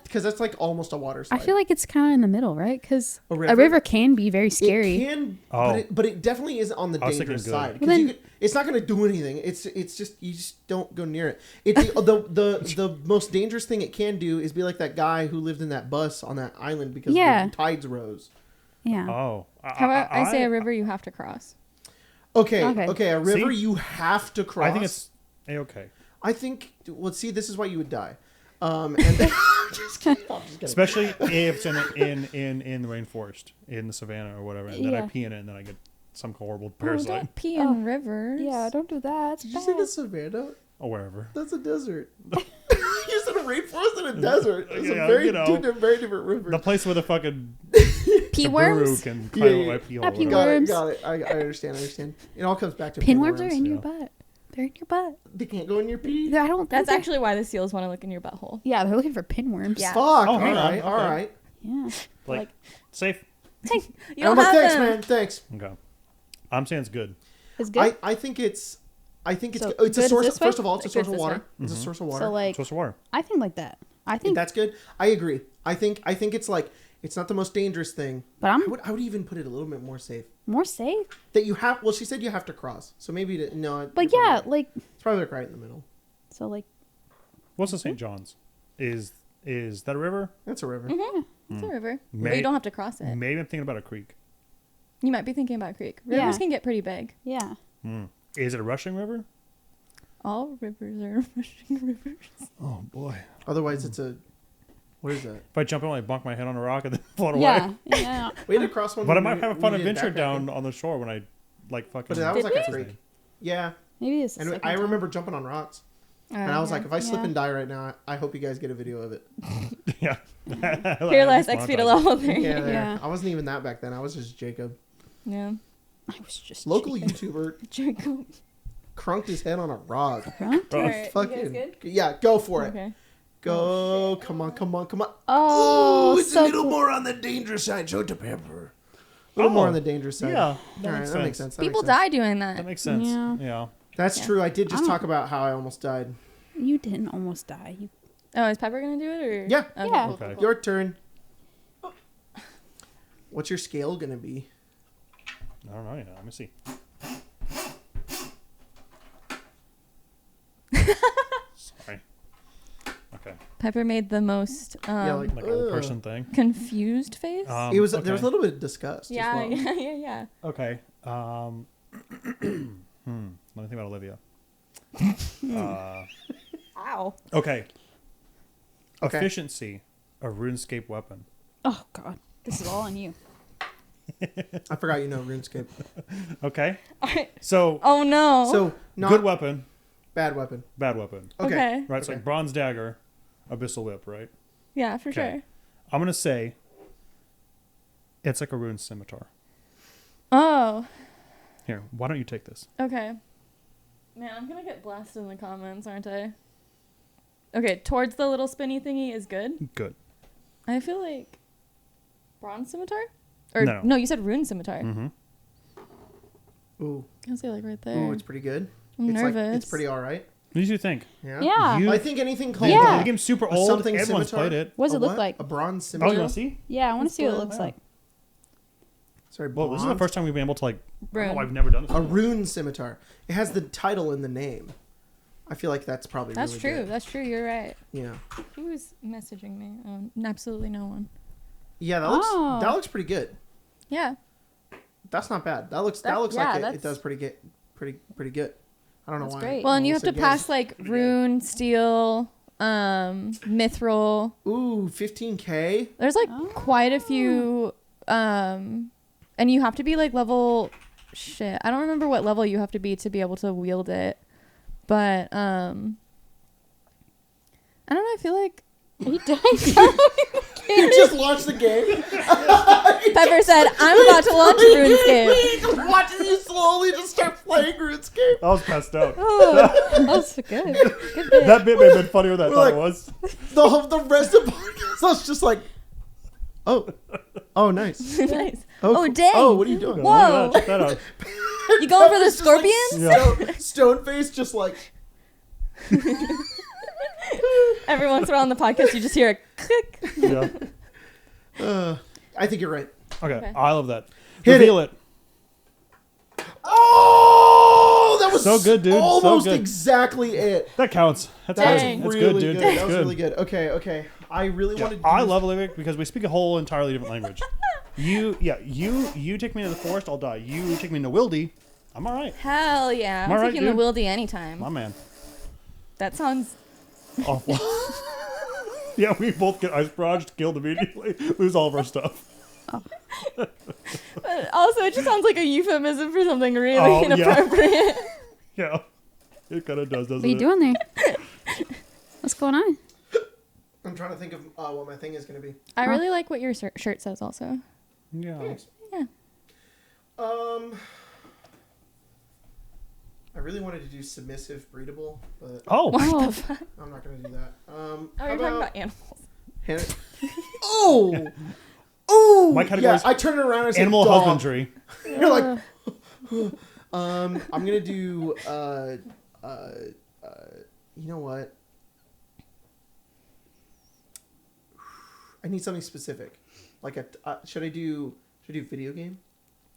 Because that's like almost a water slide. I feel like it's kind of in the middle, right? Because A a river? river can be very scary. It can, Oh. but it definitely isn't on the I was dangerous thinking good. side. 'Cause Well, then- you could, it's not going to do anything. It's just you just don't go near it. The most dangerous thing it can do is be like that guy who lived in that bus on that island because Yeah. the tides rose. Yeah. Oh. How about I say a river you have to cross? Okay, Okay. a river See? you have to cross. I think it's a-okay. I think. Well, see, this is why you would die. And then, just kidding. I'm just kidding. Especially if it's in the rainforest, in the savannah or whatever, and then I Yeah. pee in it and then I get some horrible Oh, parasite. don't pee in rivers. Yeah, don't do that. It's Did you say bad. the savannah? Or wherever. That's a desert. You said a rainforest and a desert. It's Yeah, a very, you know. very different rivers. The place where the fucking Pea kangaroo worms? can Yeah, climb yeah, up my yeah. pee hole. Ah, or pea whatever. worms. Got it. I understand. It all comes back to Pinworms are pinworms. in your yeah. butt. They're in your butt. They can't go in your pee. I don't. That's think actually why the seals want to look in your butthole. Yeah, they're looking for pinworms. Yeah. Fuck. Oh, all hang on, right. All okay. right. Yeah. Like, safe. You I'm don't like, have thanks, them. man. Thanks. Okay. I'm saying it's good. It's good. I think it's. So, it's a good source. this way? First of all, it's a Good source of this water. way. It's a source of water. So like, Source of water. I think like that. I think, That's good. I agree. I think it's like it's not the most dangerous thing. but I'm I would even put it a little bit more safe. more safe. That you have. Well, she said you have to cross. So maybe no. But it's all yeah, right. like it's probably like right in the middle. so like What's the St. John's? Is that a river? That's a river. Mm-hmm. It's a river. But May- you don't have to cross it. Maybe I'm thinking about a creek. You might be thinking about creek. Rivers Yeah. can get pretty big. Yeah. Is it a rushing river? All rivers are rushing rivers. Oh boy! Otherwise, it's a. What is that? If I jump in, I bonk my head on a rock and then float Yeah. away. Yeah. We had to cross one. But I when might we- have a we fun did adventure backpacking. down on the shore when I like fucking. But that was Did like a we? freak. Yeah, Maybe it's the and second I time. remember jumping on rocks, and I was like, if I slip Yeah. and die right now, I hope you guys get a video of it. Yeah. Here lies X feet of level 3. Yeah, Yeah. I wasn't even that back then. I was just Jacob, Yeah. I was just local cheating. YouTuber, Jacob. crunked his head on a rock. Huh? Alright, Fucking you guys good? yeah, go for it. Okay. Go, come on, come on, come on. Oh, Ooh, it's so a little cool. more on the dangerous side. Show it to Pepper. A little more Oh, on the dangerous side. Yeah, All right, that makes sense. That People makes sense. die doing That that. makes sense. Yeah. Yeah. That's Yeah. true. I did I just don't- talk about how I almost died. You didn't almost die. You Oh, is Pepper gonna do it or? Yeah. Yeah. Cool, Okay. cool, cool. Your turn. What's your scale gonna be? I don't know. Yeah. Let me see. Sorry. Okay. Pepper made the most Yeah, like- Like a old Ugh. person thing. confused face. It was okay. there was a little bit of disgust. yeah, as well. yeah. Okay. Let me think about Olivia. Ow. Okay. Okay. Efficiency, a RuneScape weapon. Oh God, this is all on you. I forgot you know RuneScape. Okay. So Oh no. So not good weapon, bad weapon. bad weapon. Okay. Right. It's Okay. like bronze dagger, abyssal whip. Right. Yeah, for Okay. sure. I'm gonna say. It's like a rune scimitar. Oh, Here, why don't you take this? okay. Man, I'm gonna get blasted in the comments, aren't I? Okay, towards the little spinny thingy is good. Good. I feel like bronze scimitar? Or No. no, you said rune scimitar. Mm-hmm. Ooh, I was like right there. ooh, it's pretty good. I'm it's nervous. Like, it's pretty all right. What did you think? Yeah. Yeah. You- I think anything called Yeah. The game's super A old. something Everyone's scimitar? played it. What does a it look what? like? A bronze Oh, scimitar. you want to see? Yeah, I want to Let's see what go. it looks Yeah. like. Sorry, Well, this is the bronze? first time we've been able to like. Rune. Oh, I've never done this. A before. rune scimitar. It has the title in the name. I feel like that's probably That's really true. good. That's true. You're right. Yeah. Who is messaging me? Absolutely no one. Yeah, Oh. that looks pretty good. Yeah. That's not bad. That looks Yeah, like it that's- does pretty good. Pretty good. I don't know That's why. great. Well, and you have So to guys- pass like rune, steel, mithril. Ooh, 15K. There's like Oh. quite a few, and you have to be like level. Shit, I don't remember what level you have to be able to wield it, but I don't know. I feel like Are you dying? You just launched the game. Pepper said, "I'm about to launch RuneScape." Just watching you slowly just start playing RuneScape. I was passed out. Oh, that's good. Good bit. That bit may have been funnier than I We're thought like- it was. The rest of the podcast, I was just like, oh, nice. Nice. Oh, Oh, cool. dang. Oh, what are you doing? Oh my Whoa. God, check that out. You going for the Just like scorpions? stone face, just like. Every once in a while on the podcast, you just hear a click. Yeah. I think you're right. Okay. Okay. I love that. Hit Reveal it. Oh, that was So good, dude. So Almost good. exactly it. That counts. That's That was Dang. That's really good, dude. good. That's That was good. really good. Okay. I really Yeah, wanted to I use- love Olivia because we speak a whole entirely different language. You take me to the forest, I'll die. You take me to Wildy, I'm all right. Hell yeah. I'm All right, taking the dude. wildy anytime. My man. That sounds. Awful. Yeah, we both get ice barraged, killed immediately, lose all of our stuff. But also, it just sounds like a euphemism for something really Oh, yeah. inappropriate. Yeah, it kind of does, doesn't What are you it? doing there? What's going on? I'm trying to think of what my thing is going to be. I really like what your shirt says also. Yeah. Thanks. Yeah. I really wanted to do submissive breedable, but Oh, Oh, I'm not going to do that. Oh, How you're talking about animals. Hand- oh! Oh! My category is I turned it around and I said animal dog. husbandry. You're like, I'm gonna do, you know what? I need something specific. Like should I do video game?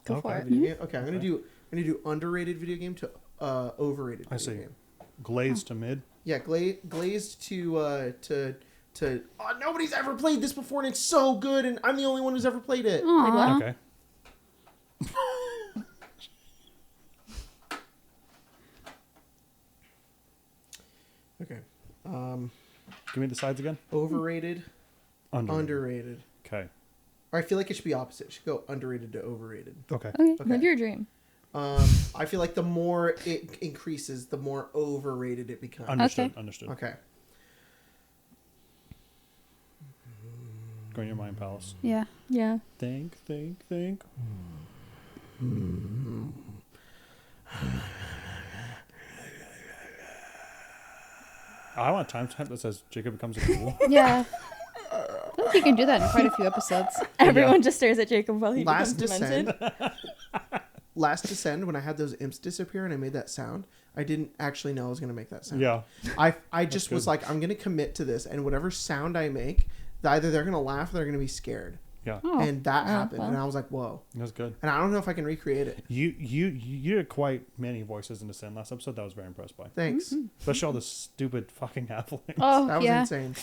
Go Okay. for it. Video game? Okay, I'm gonna do underrated video game to overrated video I see. game. Glazed to mid. Yeah, glazed to nobody's ever played this before and it's so good and I'm the only one who's ever played it. aw. Okay. Okay. Give me the sides again. Overrated, Underrated. underrated. Okay. Or I feel like it should be opposite. It should go underrated to overrated. Okay. Okay, Okay. live your dream. I feel like the more it increases, the more overrated it becomes. Understood. Okay. Understood. Okay. Go in your mind palace. Yeah. Yeah. Think. I want a timestamp that says Jacob becomes a ghoul. Yeah. I think you can do that in quite a few episodes. Everyone just stares at Jacob while he Last becomes Descend. demented. Last Descend, when I had those imps disappear and I made that sound, I didn't actually know I was going to make that sound. Yeah. I just was good. like, I'm going to commit to this, and whatever sound I make, either they're going to laugh or they're going to be scared. Yeah. Oh. And that happened, well. and I was like, whoa. That's good. And I don't know if I can recreate it. You did quite many voices in the Sin last episode. That I was very impressed by. Thanks. Especially all the stupid fucking halflings. Oh, That was yeah. insane.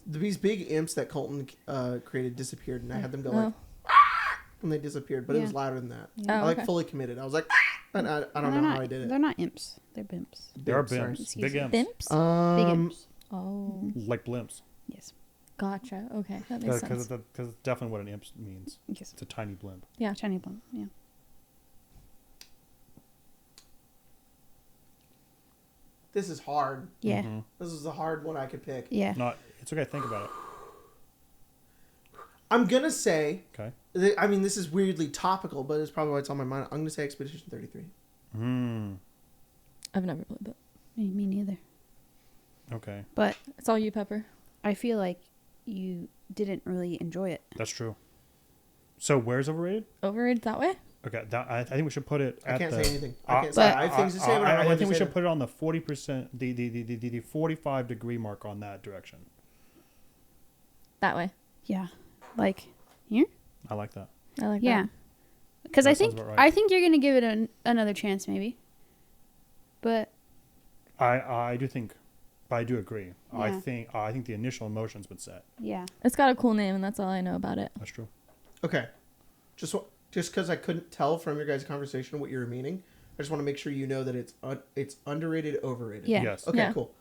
These big imps that Colton created disappeared, and I had them go like, Oh. and they disappeared, but it was Yeah. louder than that. Oh, I like okay. fully committed. I was like, and I don't know They're how not, I did They're it. not imps. They're bimps. There are Sorry. bimps. Excuse Big me. imps. Bimps? Big Um, imps. Oh, Like blimps. Yes. gotcha. Okay, that makes Because sense. it's definitely what an imp means. Yes. It's a tiny blimp. Yeah. Tiny blimp. Yeah. this is hard. Yeah. Mhm. This is a hard one I could pick. Yeah. Not. It's okay. Think about it. I'm gonna say, Okay. I mean, this is weirdly topical, but it's probably why it's on my mind. I'm gonna say Expedition 33. Hmm. I've never played that. Me neither. Okay. But It's all you, Pepper. I feel like you didn't really enjoy it. That's true. So where's overrated? Overrated that way? Okay. I think we should put it. I at can't the, say anything. I can't say. I have things to say, but I don't I want to think we say should them. put it on the 40%, the 45-degree mark on that direction. That way. Yeah. Like here? I like that. I like Yeah. that. Because That I sounds think about right. I think you're gonna give it another chance maybe. But I do think, but I do agree. I Yeah. think the initial emotion's been set. yeah. It's got a cool name, and that's all I know about it. That's true. Okay. Just because I couldn't tell from your guys' conversation what you were meaning, I just want to make sure you know that it's underrated, overrated. Yeah. Yes. Okay. Yeah. Cool.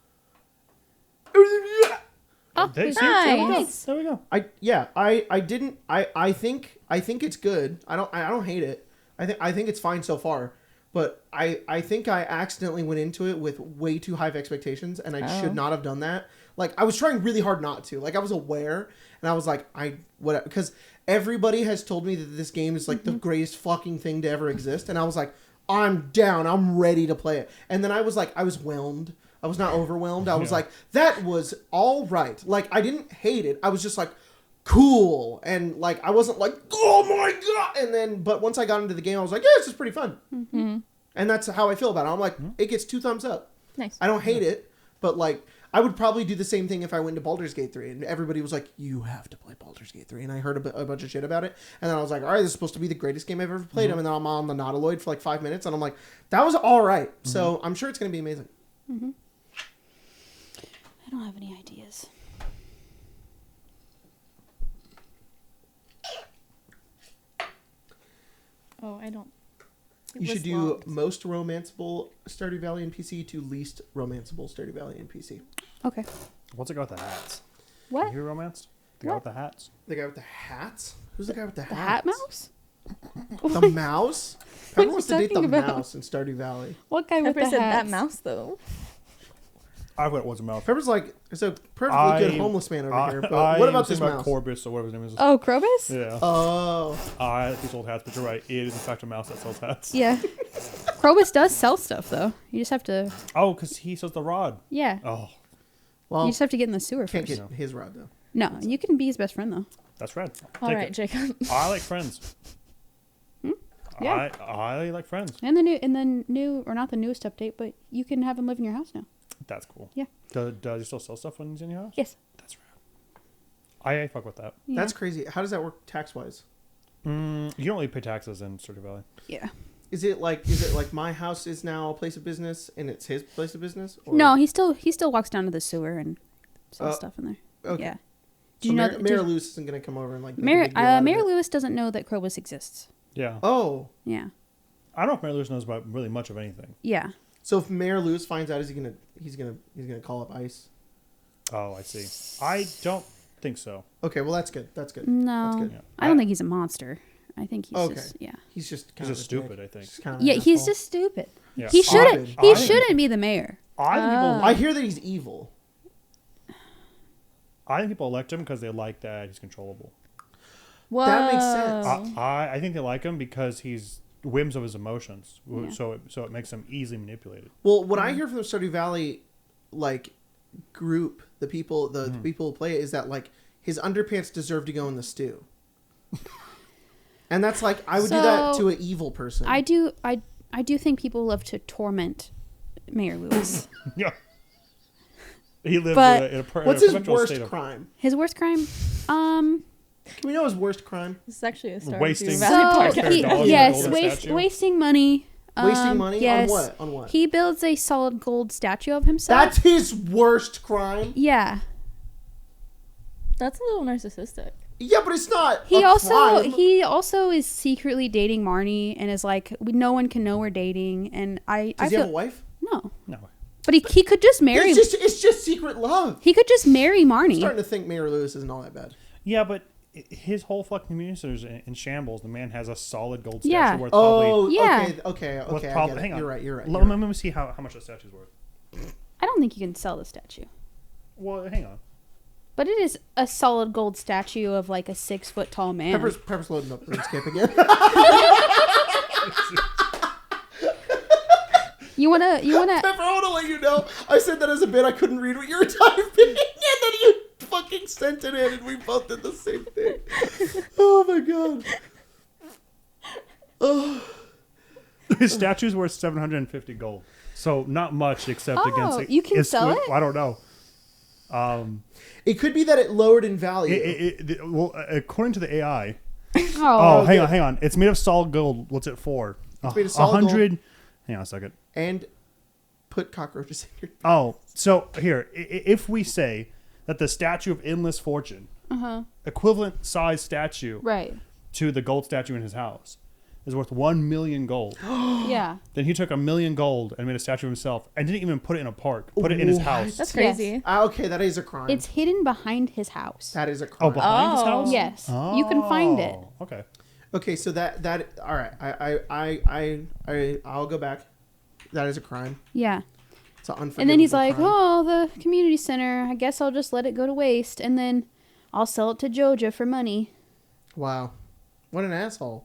Oh, They- see, Nice. There we go. I think it's good. I don't hate it. I think it's fine so far. But I think I accidentally went into it with way too high of expectations, and I Oh. should not have done that. Like, I was trying really hard not to. Like, I was aware, and I was like, because everybody has told me that this game is like the greatest fucking thing to ever exist, and I was like, I'm down, I'm ready to play it. And then I was whelmed. I was not overwhelmed. I was Yeah. like, that was all right. Like, I didn't hate it. I was just like, cool. And like, I wasn't like, oh my God. And then, but once I got into the game, I was like, yeah, this is pretty fun. Mm-hmm. And that's how I feel about it. I'm like, it gets 2 thumbs up. Nice. I don't hate it, but like, I would probably do the same thing if I went to Baldur's Gate 3 and everybody was like, you have to play Baldur's Gate 3. And I heard a bunch of shit about it. And then I was like, all right, this is supposed to be the greatest game I've ever played. And then I'm on the Nautiloid for like 5 minutes. And I'm like, that was all right. So I'm sure it's going to be amazing. I don't have any ideas. Oh, I don't. You should do most romanceable Stardew Valley in PC to least romanceable Stardew Valley in PC. Okay. What's it got with the hats? What? You romanced? The guy with the hats? The guy with the hats? Who's the guy with the The hats? hat mouse? The mouse? What Everyone wants are to you date the talking about? mouse in Stardew Valley. What guy with Pepper the said hats? that mouse though. I thought it was a mouse. Pepper's like, it's a perfectly good homeless man over here. But what about this mouse? Corbus or whatever his name is. Oh, Krobus? Yeah. Oh. I like these old hats, but you're right. It is in fact a mouse that sells hats. Yeah. Krobus does sell stuff though. You just have to. Oh, because he sells the rod. Yeah. Oh, Well, You just have to get in the sewer can't first. get his rod, though. No, you can be his best friend though. that's red. All Take right, it. Jacob. I like friends. Yeah. I like friends. And the new or not the newest update, but you can have him live in your house now. That's cool. Yeah. Does he still sell stuff when he's in your house? Yes. That's rad. I fuck with that. Yeah. That's crazy. How does that work tax-wise? You don't really pay taxes in Stardew Valley. Yeah. Is it like my house is now a place of business and it's his place of business? Or? No, he still walks down to the sewer and sells Oh, stuff in there. Okay. Yeah. So Mayor Lewis isn't going to come over and like make a Mayor big deal out of Mayor it? Lewis doesn't know that Krobus exists. Yeah. Oh, Yeah. I don't know if Mary Louise knows about really much of anything. Yeah. so if Mayor Lewis finds out, is he gonna he's gonna call up ICE? Oh, I see. I don't think so. Okay, well that's good. That's good. No. That's good. Yeah. I don't think he's a monster. I think he's Okay. just yeah. He's just He's kind just of a stupid, dick. I think. Just kind of an Yeah, he's asshole. just stupid. Yeah. He shouldn't. Stupid. He I- shouldn't be the mayor. I think people. I hear that he's evil. I think people elect him because they like that he's controllable. Whoa. That makes sense. I think they like him because he's whims of his emotions, Yeah. so it makes him easily manipulated. Well, what I hear from the Stardew Valley, like, group, the people who play it, is that like his underpants deserve to go in the stew. And that's like I would do that So, to an evil person. I do think people love to torment Mayor Lewis. Yeah. He lives But in a What's his perpetual worst state of crime? His worst crime? Can we know his worst crime? This is actually a story. Wasting- So taxpayer he, dollars yes, on a golden statue? wasting money. Wasting money yes. on what? On what? He builds a solid gold statue of himself. That's his worst crime. Yeah. That's a little narcissistic. Yeah, but it's not. He a also crime. he also is secretly dating Marnie and is like no one can know we're dating and I Does he feel have a wife? no. No. But he could just marry It's just secret love. he could just marry I'm Marnie. starting to think Mayor Lewis isn't all that bad. Yeah, but his whole fucking community is in shambles. The man has a solid gold statue Yeah. worth probably. Yeah. Okay. worth I probably get it. hang on. You're right. Let me see how much the statue's worth. I don't think you can sell the statue. Well, hang on. But it is a solid gold statue of like a 6 foot tall man. Pepper's loading up RuneScape again. You wanna Pepper, I want to let you know. I said that as a bit. I couldn't read what you were typing, and then you fucking sent it in, and we both did the same thing. Oh my god. Oh. His statue's worth 750 gold. So not much except against. You can sell it? I don't know. It could be that it lowered in value. Well, according to the AI. Oh, hang on. It's made of solid gold. What's it for? It's made of solid 100. Hang on a second. And put cockroaches in your... Oh, so here, if we say that the statue of endless fortune, equivalent size statue right. to the gold statue in his house, is worth 1 million gold. Yeah. Then he took 1 million gold and made a statue of himself and didn't even put it in a park. Put it in his What? house. That's Yes. crazy. Okay, that is a crime. It's hidden behind his house. That is a Oh, crime. behind his Oh. house? Yes. You can find it. Oh, okay. Okay, so that all right. I'll go back. That is a crime. Yeah. It's an unforgivable And then he's like, crime. "Oh, the community center. I guess I'll just let it go to waste, and then I'll sell it to Joja for money." Wow, what an asshole.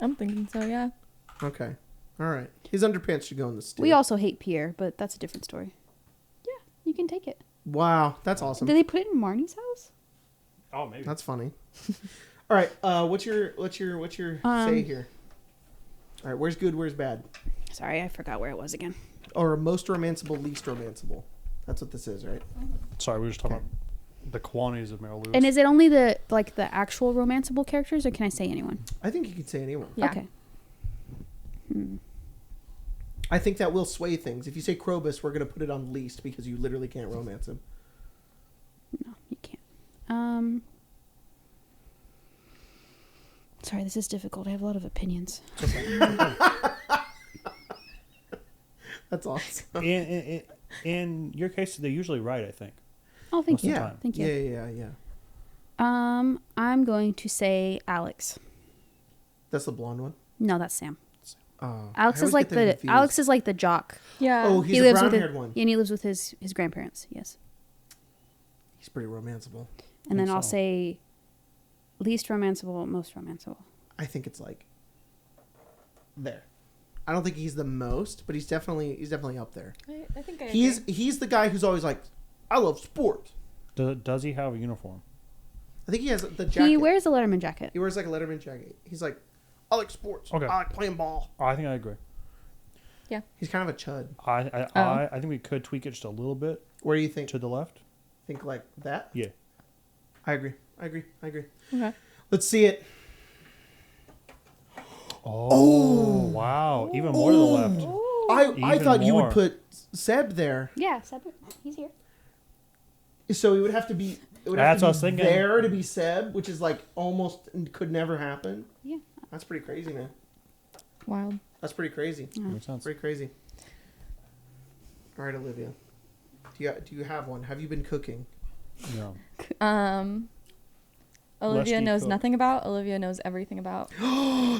I'm thinking so, yeah. Okay, all right. His underpants should go in the stew. We also hate Pierre, but that's a different story. Yeah, you can take it. Wow, that's awesome. Did they put it in Marnie's house? Oh, maybe. That's funny. All right, what's your say here? All right, where's good, where's bad? Sorry, I forgot where it was again. Or most romanceable, least romanceable. That's what this is, right? Sorry, we were just talking about the quantities of Mary Louise. And is it only the actual romanceable characters, or can I say anyone? I think you could say anyone. Yeah. Okay. I think that will sway things. If you say Krobus, we're gonna put it on least because you literally can't romance him. No, you can't. Sorry, this is difficult. I have a lot of opinions. That's awesome. In your case, they're usually right, I think. Oh, thank Most of you. the Yeah, time. Thank you. Yeah. I'm going to say Alex. That's the blonde one. No, that's Sam. Oh, Alex I is always like get them the confused. Alex is like the jock. Yeah. Oh, he's he a lives with brown-haired one. Yeah, and he lives with his grandparents. Yes. He's pretty romanceable. And then Think I'll so. say least romanceable, most romanceable. I think it's like there. I don't think he's the most, but he's definitely up there. I think I He's the guy who's always like, I love sports. Does he have a uniform? I think he has the jacket. He wears a Letterman jacket. He wears like a Letterman jacket. He's like, I like sports. Okay. I like playing ball. I think I agree. He's kind of a chud. I think we could tweak it just a little bit Where do you think? to the left. Think like that? Yeah. I agree. Okay. Let's see it. Oh, wow. Even more to the left. I Even thought you more. would put Seb there, Yeah, he's here. so it would have to be. It would That's have what I to was be thinking. there to be Seb, which is like almost could never happen. Yeah. That's pretty crazy, man. Wild. That's pretty crazy. Makes sense. Pretty crazy. All right, Olivia. Do you have one? Have you been cooking? No. Olivia Rusty knows cook. nothing about. Olivia knows everything about.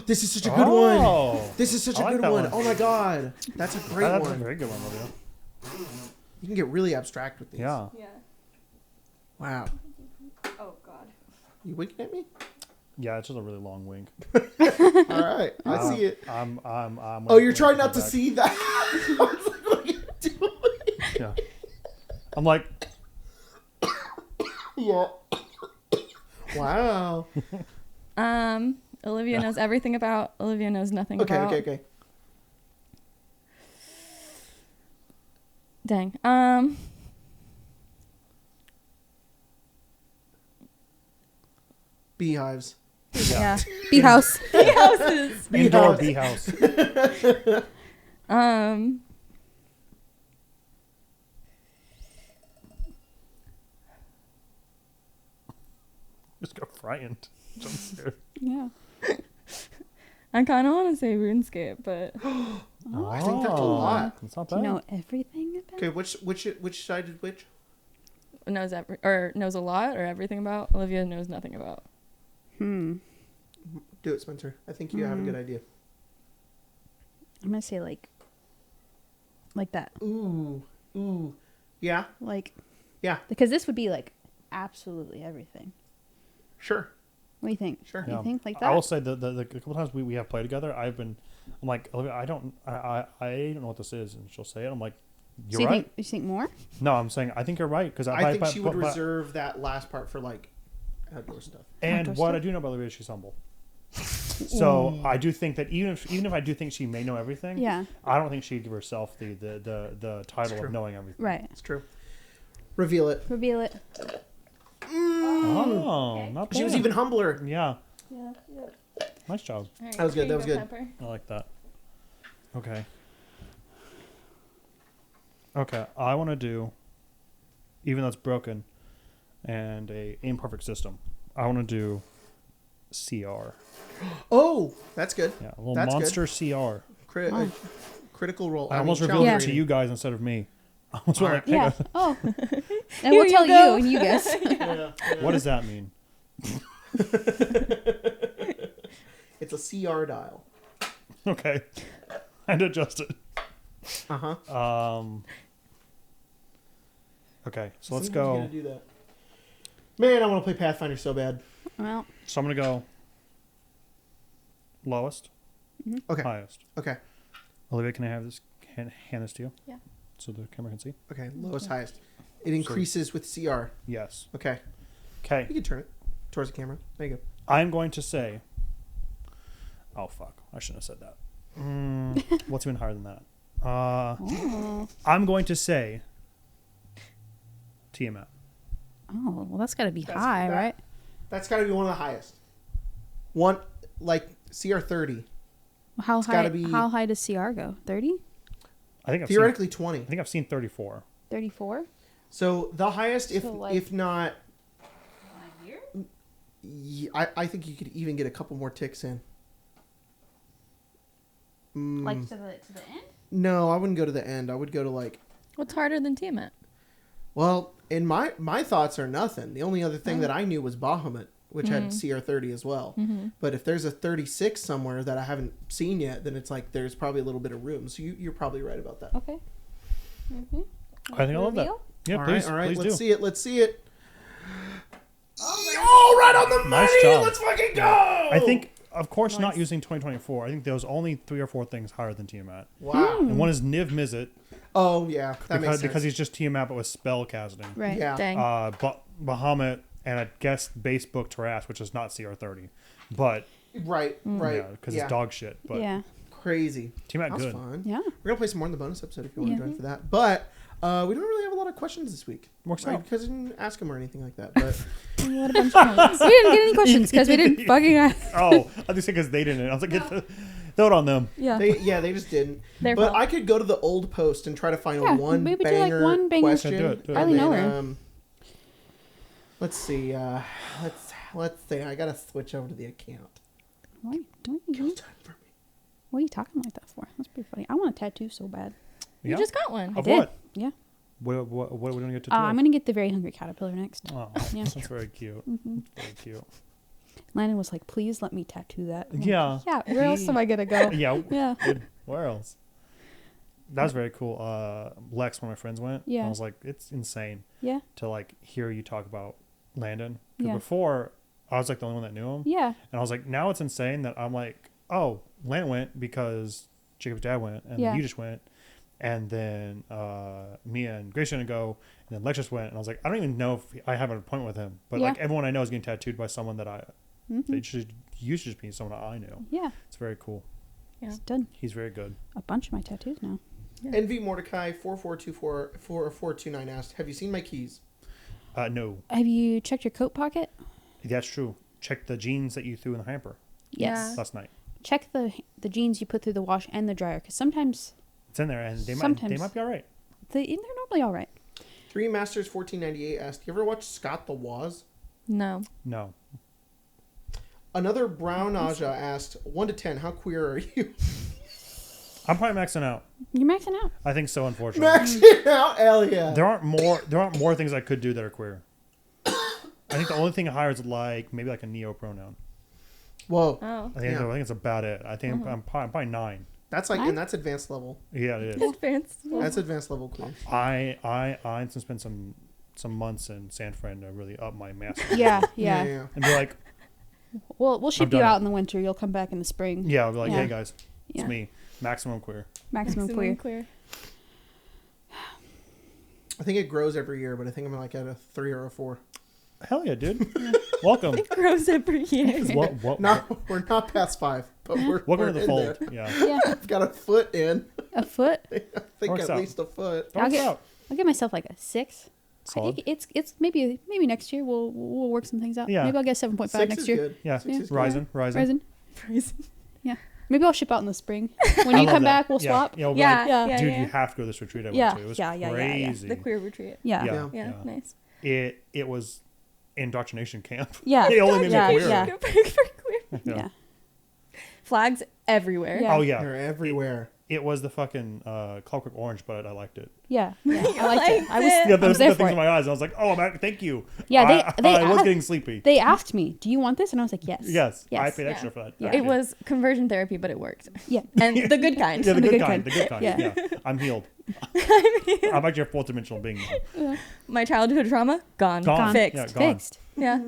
This is such a good one. Oh. This is such I a like good that one. one. Oh my god. That's a great That's a one. very good one, Olivia. You can get really abstract with these. Yeah. Yeah. Wow. Oh God. You winking at me? Yeah, it's just a really long wink. All right. I see it. I'm Oh, you're winking trying not to back. see that. I was like, what are you doing? Yeah. I'm like, Yeah. Wow. Olivia knows everything about. Olivia knows nothing Okay, about. okay. Dang. Beehives. Yeah. Bee house. Houses. indoor Beehives. bee house. Just got frightened. Jump scared. Yeah. I kind of want to say RuneScape, but I think that's a lot. It's not Do bad. you know everything about? Okay, which side did which? knows knows a lot or everything about. Olivia knows nothing about. Hmm. Do it, Spencer. I think you have a good idea. I'm gonna say like that. Ooh. Yeah. Like. Yeah. Because this would be like absolutely everything. Sure. What do you think? Sure. You think like I will that? say the couple times we have played together, I'm like, Olivia, I don't know what this is, and she'll say it. I'm like, you're So you right. think you think more? No, I'm saying I think you're right because I think she would reserve that last part for like outdoor stuff. And outdoor what stuff? I do know about Olivia is she's humble. So I do think that even if I do think she may know everything, Yeah. I don't think she'd give herself the title true. of knowing everything. Right. It's true. Reveal it. Reveal it. Oh, not bad. She was even humbler. Yeah, Yeah. nice job. That was good, that was good. I like that. Okay. Okay, I want to do, even though it's broken, and a imperfect system. I want to do CR. Oh, that's good. Yeah, a little That's monster CR. Critical role. I almost mean, revealed it challenge to you guys instead of me. I almost went like, hey, Yeah. guys, Oh. And Here we'll you tell go. you and you guess. Yeah. what does that mean? It's a CR dial. Okay, and adjust it. Uh-huh. Okay, so let's Sometimes you go. gotta do that. Man, I want to play Pathfinder so bad. Well. So I'm gonna go lowest, Okay. highest. Okay. Olivia, can I have this? Hand this to you? Yeah. So the camera can see. Okay. Lowest, highest. It increases with CR. Yes. Okay. Okay. You can turn it towards the camera. There you go. I'm going to say. Oh fuck! I shouldn't have said that. What's even higher than that? Oh. I'm going to say. Tiamat. Oh. Well, that's got to be That's- high, that- right? That's got to be one of the highest. One, like CR 30. How It's high? gotta be- How high does CR go? 30? I think I've Theoretically Seen, 20. I think I've seen 34. 34? So the highest, if So, like- if not, I think you could even get a couple more ticks in. Like to the end? No, I wouldn't go to the end. I would go to like, What's harder than Tiamat? well, in my thoughts are nothing. The only other thing that I knew was Bahamut, which had CR 30 as well. But if there's a 36 somewhere that I haven't seen yet, then it's like there's probably a little bit of room. So you're probably right about that. Okay. Mm-hmm. I think I love that. Yeah, all please, right, all right. please Let's do. see it. Let's see it. Oh, right on the Nice money. job. Let's fucking go. I think, of course, not using 2024. I think there's only 3 or 4 things higher than Tiamat. Wow. And one is Niv Mizzet Oh yeah, that makes sense. because he's just Tiamat but with spell casting. Right. Yeah. Dang. Bahamut and I guess base book Taras, which is not CR30, but Right. Right. yeah, because it's dog shit. But Yeah. Crazy. Tiamat That was good. fun. Yeah. We're gonna play some more in the bonus episode if you want Yeah. to join for that. But we don't really have a lot of questions this week. Works Right? out. Because I didn't ask them or anything like that. But We had a bunch of notes. We didn't get any questions because we didn't fucking ask. Oh, I just because they didn't. I was like, throw it on them. Yeah. they just didn't. Their But fault. I could go to the old post and try to find Yeah, one maybe do, like, banger one banger- question. Okay, do it. and I only know then, her. let's see. Let's see. I gotta switch over to the account. Why don't Kill you? time for me. What are you talking like that for? That's pretty funny. I want a tattoo so bad. You just got one. I Of did. what? Yeah. What are we going to get to? I'm gonna get the very hungry caterpillar next. Oh, Yeah. that's very cute. Mm-hmm. Very cute. Landon was like, "Please let me tattoo that." I'm like, Yeah. yeah. Where else am I gonna go? Yeah. Yeah. Dude, where else? That was very cool. Lex, one of my friends went. Yeah. And I was like, it's insane Yeah. to like hear you talk about Landon. 'Cause Yeah. before, I was like the only one that knew him. Yeah. And I was like, now it's insane that I'm like, oh, Landon went because Jacob's dad went, and Yeah. you just went, and then me and Grace didn't go, and then Lex just went, and I was like, I don't even know if I have an appointment with him, but Yeah. like everyone I know is getting tattooed by someone that Mm-hmm. they you should just be someone I knew. Yeah. It's very cool. Yeah. It's done. He's very good. A bunch of my tattoos now. NV Mordecai 44244429 asked, "Have you seen my keys?" No, Have you checked your coat pocket? that's true. Check the jeans that you threw in the hamper Yes. last night. Check the jeans you put through the wash and the dryer, because sometimes It's in there, and they Sometimes. might be all right. they're normally all right. 3 Masters 1498 asked, "You ever watch Scott the Woz?" No. No, Another Brown Aja asked, 1 to 10, how queer are you? I'm probably maxing out. You're maxing out. I think so. Unfortunately, Maxing out, hell yeah. there aren't more things I could do that are queer. I think the only thing higher is maybe like a neo pronoun. Whoa. Oh. I think Yeah. it's about it. I think I'm probably 9. That's like, What? and that's advanced level. Yeah, it is. Advanced. That's advanced level queer. I spent some months in San Fran to really up my mastery. Yeah, yeah. Yeah. And be like, We'll ship done you it. out in the winter. You'll come back in the spring. yeah, I'll be like, Yeah. hey guys, it's Yeah. me, maximum queer. Maximum queer. I think it grows every year, but I think I'm like at a 3 or a 4. Hell yeah, dude. Welcome. It grows every year. We're not past 5, but we're Welcome to the in fold. there. Yeah. Yeah. I've got a foot in. A foot. I think Works at out. least a foot. I'll give myself like a 6. I Solid. think it's maybe next year we'll work some things out. Yeah. Maybe I'll get 7.5 6 next is year. good. Yeah. 6 is good. Rising. Ryzen. Frozen. Yeah. Maybe I'll ship out in the spring. When I you love come that. back, we'll Yeah. swap. Yeah. We'll be Yeah, like, yeah, dude, yeah. you have to go to this retreat I Yeah. went to. It was Yeah, yeah, yeah, yeah. crazy. The queer retreat. Yeah. Yeah. Yeah, nice. It was indoctrination camp. Yeah. It only made Yeah, me queer. yeah. For queer. Yeah. Flags everywhere. Yeah. Oh yeah. They're everywhere. It was the fucking Clockwork Orange, but I liked it. Yeah. I liked it. liked I was. it. Yeah, I there's was there the for things in it. my eyes. I was like, oh, thank you. Yeah, they I was asked- getting sleepy. They asked me, "Do you want this?" And I was like, "Yes." Yes, I Yes. paid extra Yeah. for that. Yeah. that It shit. was conversion therapy, but it worked. Yeah. And the good kind. Yeah, the the good good kind. kind. The good kind. Yeah. Yeah. I'm healed. I'm actually a fourth dimensional being now. My childhood trauma, gone. Gone. Fixed. Yeah, gone. Fixed. Yeah.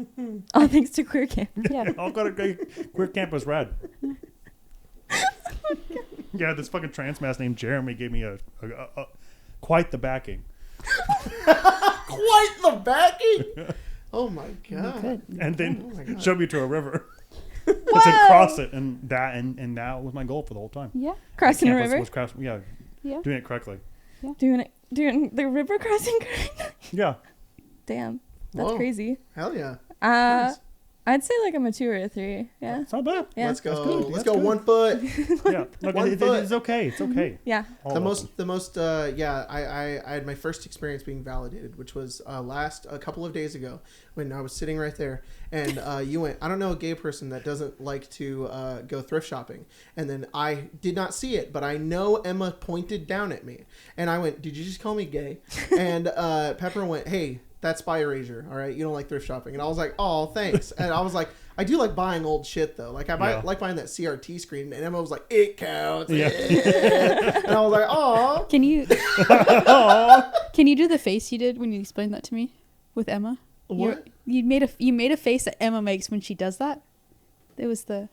All thanks to queer camp. Yeah. I'll go to queer camp was rad. Yeah, this fucking trans mass named Jeremy gave me a quite the backing. Quite the backing. Oh my god. Good. And Oh then my God. showed me to a river. It said cross it, and that was my goal for the whole time. Yeah. Crossing a Camp was- river. was cross- yeah, Yeah. doing it correctly. Doing the river crossing correctly. Yeah. Damn. That's Whoa. crazy. Hell yeah. I'd say like a 2 or a 3. Yeah. It's not bad. Yeah. Let's That's go. good. Let's That's go good. 1 foot. Yeah. Look, One foot. it's okay. It's okay. Yeah. All The of most, them. I had my first experience being validated, which was a couple of days ago when I was sitting right there, and you went, I don't know a gay person that doesn't like to go thrift shopping, and then I did not see it, but I know Emma pointed down at me, and I went, did you just call me gay? And Pepper went, hey, that's by erasure, all right? You don't like thrift shopping. And I was like, oh, thanks. And I was like, I do like buying old shit, though. Like, like buying that CRT screen. And Emma was like, it counts. Yeah. And I was like, oh. Can you do the face you did when you explained that to me with Emma? What? You made a face that Emma makes when she does that. It was the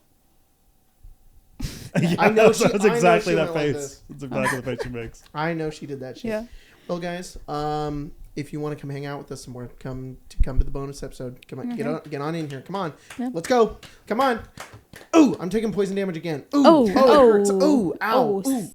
Yeah, I know she- that's I know exactly she that went like face. this. That's exactly the face she makes. I know she did that shit. yeah. Well, guys, if you want to come hang out with us some more, come to the bonus episode. Come on, get on in here. Come on, Yeah. let's go. Come on. Ooh, I'm taking poison damage again. Ooh, Oh, it hurts. oh, Ooh, ow. oh, Ooh.